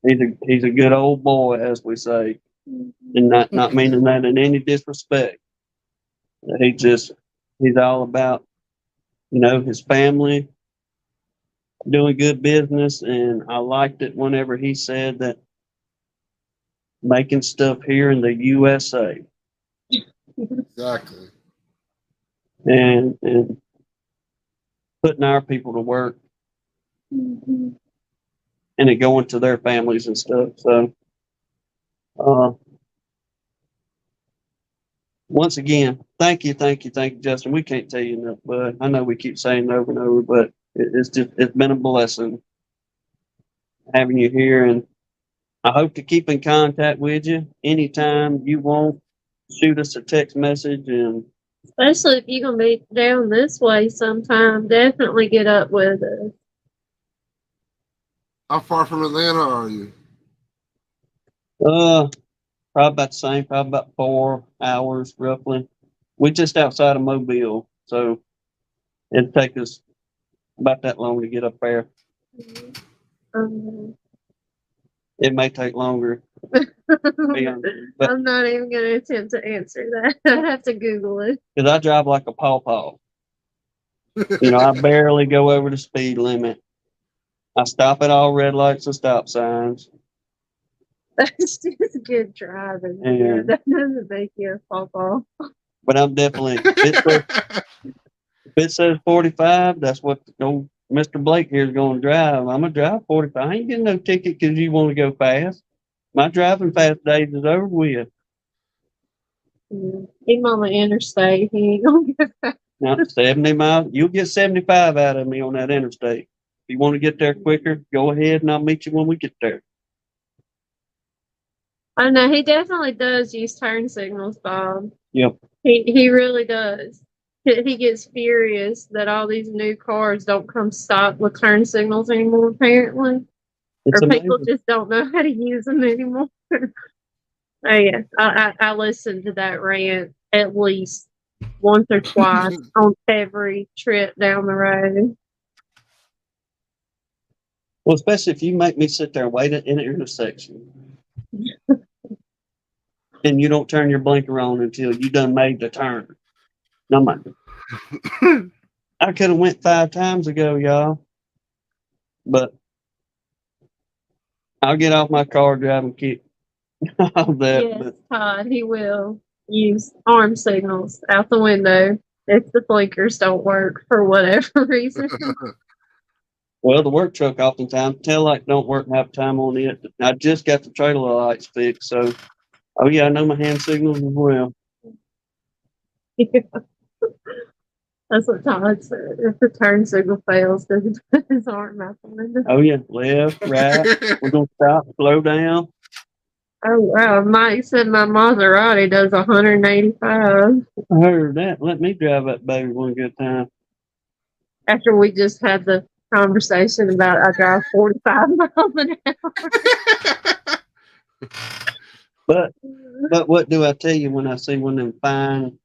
he's a good old boy, as we say, and not meaning that in any disrespect. He's all about his family, doing good business, and I liked it whenever he said that making stuff here in the USA Exactly. and putting our people to work Mm-hmm. and it going to their families and stuff. So, once again, thank you, Justin. We can't tell you enough, but I know we keep saying it over and over, but it's been a blessing having you here, and I hope to keep in contact with you anytime you want. Shoot us a text message, and Especially if you're gonna be down this way sometime, definitely get up with us. How far from Atlanta are you? probably about the same, probably about 4 hours roughly. We're just outside of Mobile, so it'd take us about that long to get up there. It may take longer. But I'm not even gonna attempt to answer that. I have to Google it. because I drive like a pawpaw. I barely go over the speed limit. I stop at all red lights and stop signs. That's just good driving. And- Yeah, that doesn't make you a pawpaw. But I'm definitely, if it says 45, that's what old Mr. Blake here is going to drive. I'm going to drive 45. I ain't getting no ticket because you want to go fast. My driving fast days is over with. Yeah. Even on the interstate, he ain't gonna get Now, 70 miles, you'll get 75 out of me on that interstate. If you want to get there quicker, go ahead and I'll meet you when we get there. I know he definitely does use turn signals, Bob. Yep. He really does. He gets furious that all these new cars don't come stock with turn signals anymore, apparently. It's Or people amazing. just don't know how to use them anymore. Oh yeah, I listened to that rant at least once or twice on every trip down the road. Well, especially if you make me sit there and wait in an intersection. And you don't turn your blinker on until you done made the turn. No, man. I could have went 5 times ago, y'all. But I'll get off my car, drive and kick all that. Yes, But Todd, he will use arm signals out the window if the blinkers don't work for whatever reason. well, the work truck oftentimes tail light don't work half the time on it. I just got the trailer lights fixed, so oh yeah, I know my hand signals as well. That's what Todd said. If the turn signal fails, then he put his arm out the window. Oh yeah, left, right. We're gonna stop, slow down. Oh wow, Mike said my Maserati does 185 I heard that. Let me drive that baby one good time. after we just had the conversation about I drive 45 miles an hour. But what do I tell you when I see one of them fine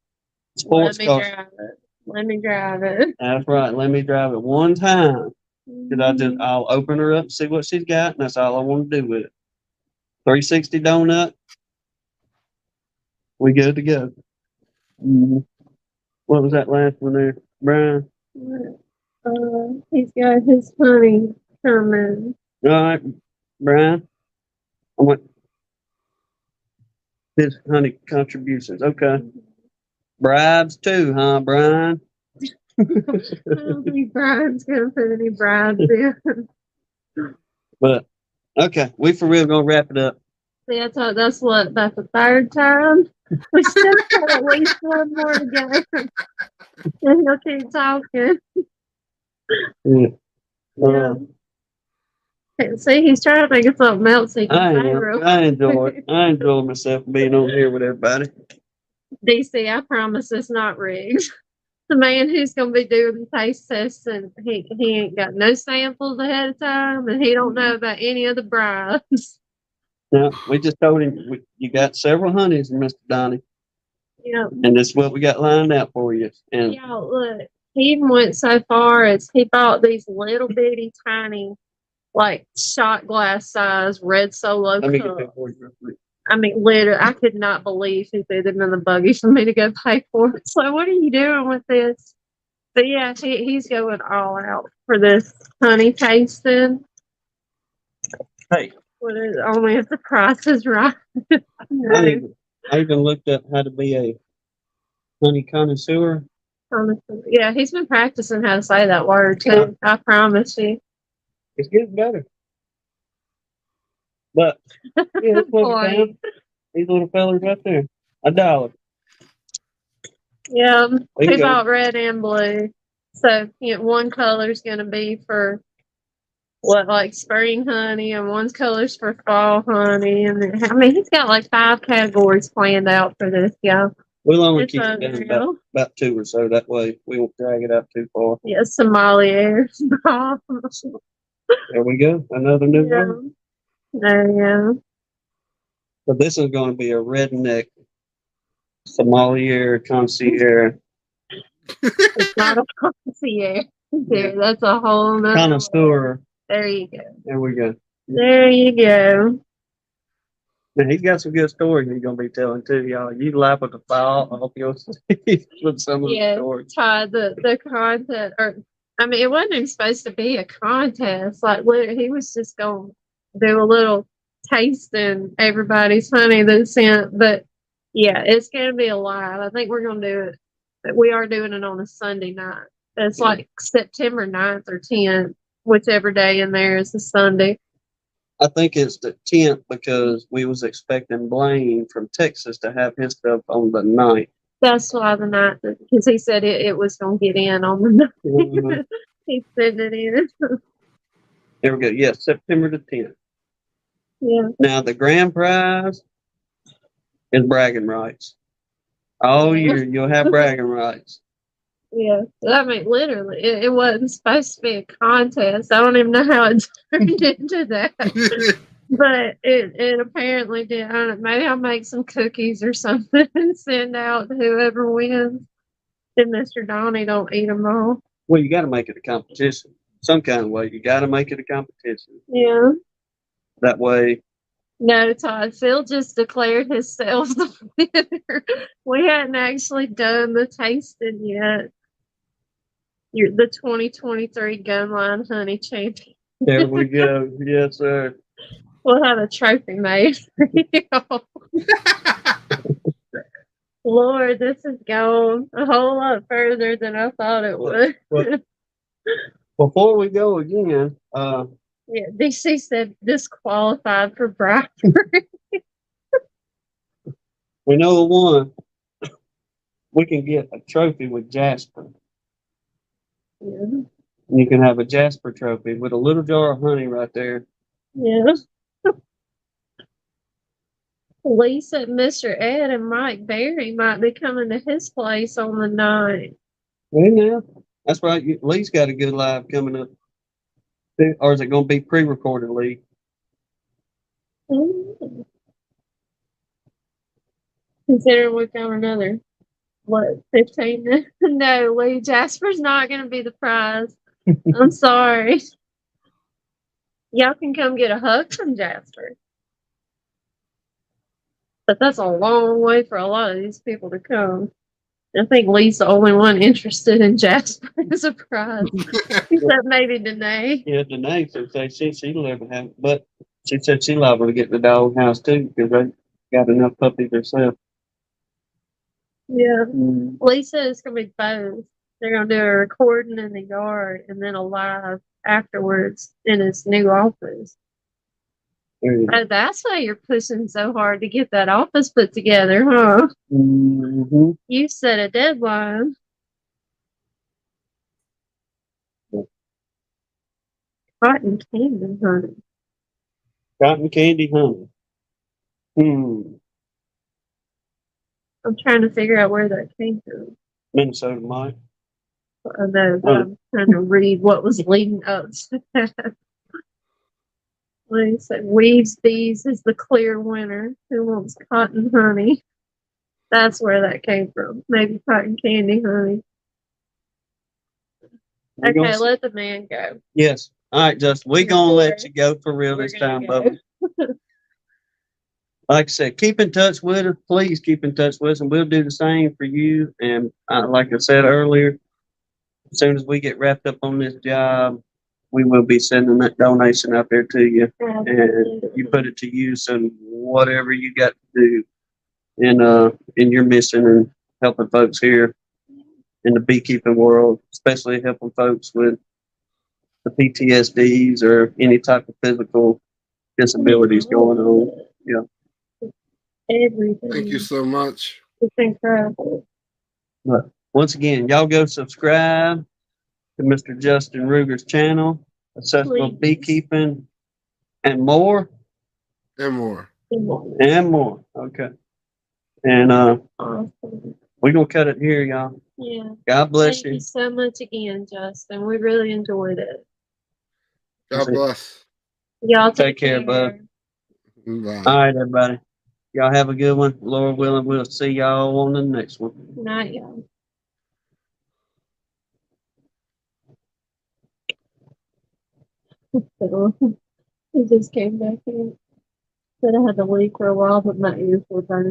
sports Let me cars? drive it. Let me drive it. That's right. Let me drive it one time. Mhm. I'll open her up, see what she's got, and that's all I want to do with it. 360 donut. We good to go. Mhm. What was that last one there, Brian? He's got his honey coming. All right, Brian. I want his honey contributions. Okay. Bribes too, huh, Brian? I don't think Brian's gonna put any bribes in. But okay, we for real gonna wrap it up. See, I thought that's what about the third time. We still got at least one more to go. And he'll keep talking. Yeah. Yeah. See, he's trying to think of something else he I can say am. real I enjoy it. I enjoy myself being on here with everybody. DC, I promise it's not rigged. The man who's gonna be doing the taste tests and he ain't got no samples ahead of time and he don't know about any of the bribes. Now, we just told him you got several honeys, Mr. Donnie, Yeah. and this is what we got lined out for you. And Yeah, look, he even went so far as he bought these little bitty tiny, like shot glass size red solo let me get cups. that for you real quick. I mean, literally, I could not believe he threw them in the buggy for me to go pay for it. So, what are you doing with this? But yeah, he's going all out for this honey tasting. Hey, What is only if the price is right. I even looked up how to be a honey connoisseur. Honestly. Yeah, he's been practicing how to say that word too. I promise you. It's getting better. But yeah, that's what we Boy. found. These little fellas right there. $1. Yeah, There he you go. bought red and blue. So one color's gonna be for what, like spring honey, and one's color's for fall honey, and then, I mean he's got like 5 categories planned out for this, yeah. We'll only It's keep it down unreal. about 2 or so. That way we won't drag it out too far. Yeah, sommelier. There we go. Another new Yeah. word. Yeah. But this is going to be a redneck sommelier concierge. It's not a concierge. There, that's a whole nother word. Connoisseur. There you go. There we go. There you go. And he's got some good stories he's going to be telling too, y'all. You laugh at the file off your sleeve with some of the Yeah, stories. Todd, the content, or I mean, it wasn't even supposed to be a contest. Like, he was just going to do a little tasting everybody's honey that sent. But yeah, it's going to be a live. I think we're going to do it. We are doing it on a Sunday night. It's like September 9th or 10th, whichever day in there is a Sunday. I think it's the 10th because we was expecting Blaine from Texas to have his stuff on the 9th. That's why the night, because he said it was going to get in on the night. Mhm. He sent it in. There we go. Yes, September the 10th. Yeah. Now the grand prize is bragging rights. All Yeah. year you'll have bragging rights. Yeah. I mean, literally, it wasn't supposed to be a contest. I don't even know how it turned into that. But it apparently did. I don't know, maybe I'll make some cookies or something and send out to whoever wins. Then Mr. Donnie don't eat them all. Well, you got to make it a competition some kind of way. You got to make it a competition. Yeah. That way, No, Todd. Phil just declared himself the winner. We hadn't actually done the tasting yet. You're the 2023 Gunline Honey Champion. there we go. Yes, sir. We'll have a trophy made for you. Lord, this has gone a whole lot further than I thought it would. Well, before we go again, Yeah, DC said disqualified for bribery. we know one. We can get a trophy with Jasper. Yeah. You can have a Jasper trophy with a little jar of honey right there. Yeah. Lisa, Mr. Ed, and Mike Berry might be coming to his place on the 9th. Well, now, that's right. Lee's got a good live coming up. Or is it going to be pre-recorded, Lee? Mm. Considering we've got another, 15 minutes? No, Lee, Jasper's not going to be the prize. I'm sorry. Y'all can come get a hug from Jasper. But that's a long way for a lot of these people to come. I think Lee's the only one interested in Jasper as a prize. Except maybe Danae. Yeah, Danae said she live have, but she said she liable to get the dog house too because they got enough puppies herself. Yeah. Mm. Lisa is going to be both. They're going to do a recording in the yard and then a live afterwards in his new office. Oh, that's why you're pushing so hard to get that office put together, huh? Mm-hmm. You set a deadline. Cotton candy, honey. Cotton candy honey. I'm trying to figure out where that came from. Minnesota Mike. I know, but I'm trying to read what was leading up to that. Lisa said, Weaves Bees is the clear winner. Who wants cotton honey? That's where that came from. Maybe cotton candy honey. Okay, let the man go. Yes. All right, Justin. We're going to let you go for real this time, Bubba. Like I said, keep in touch with us. Please keep in touch with us, and we'll do the same for you. And like I said earlier, as soon as we get wrapped up on this job, we will be sending that donation out there to you. And you put it to use in whatever you got to do in your mission and helping folks here in the beekeeping world, especially helping folks with the PTSDs or any type of physical disabilities going on. Yeah. Everything. Thank you so much. It's incredible. But once again, y'all go subscribe to Mr. Justin Ruger's channel, Accessible Beekeeping, and more. And more. And more. Okay. And Awesome. we're gonna cut it here, y'all. Yeah. God bless Thank you so much again, Justin. We really enjoyed it. God bless. Y'all Take care, bud. Bye. All right, everybody. Y'all have a good one. Lord willing, we'll see y'all on the next one. Good night, y'all. He just came back in. Said I had to leave for a while, but my ears were burning.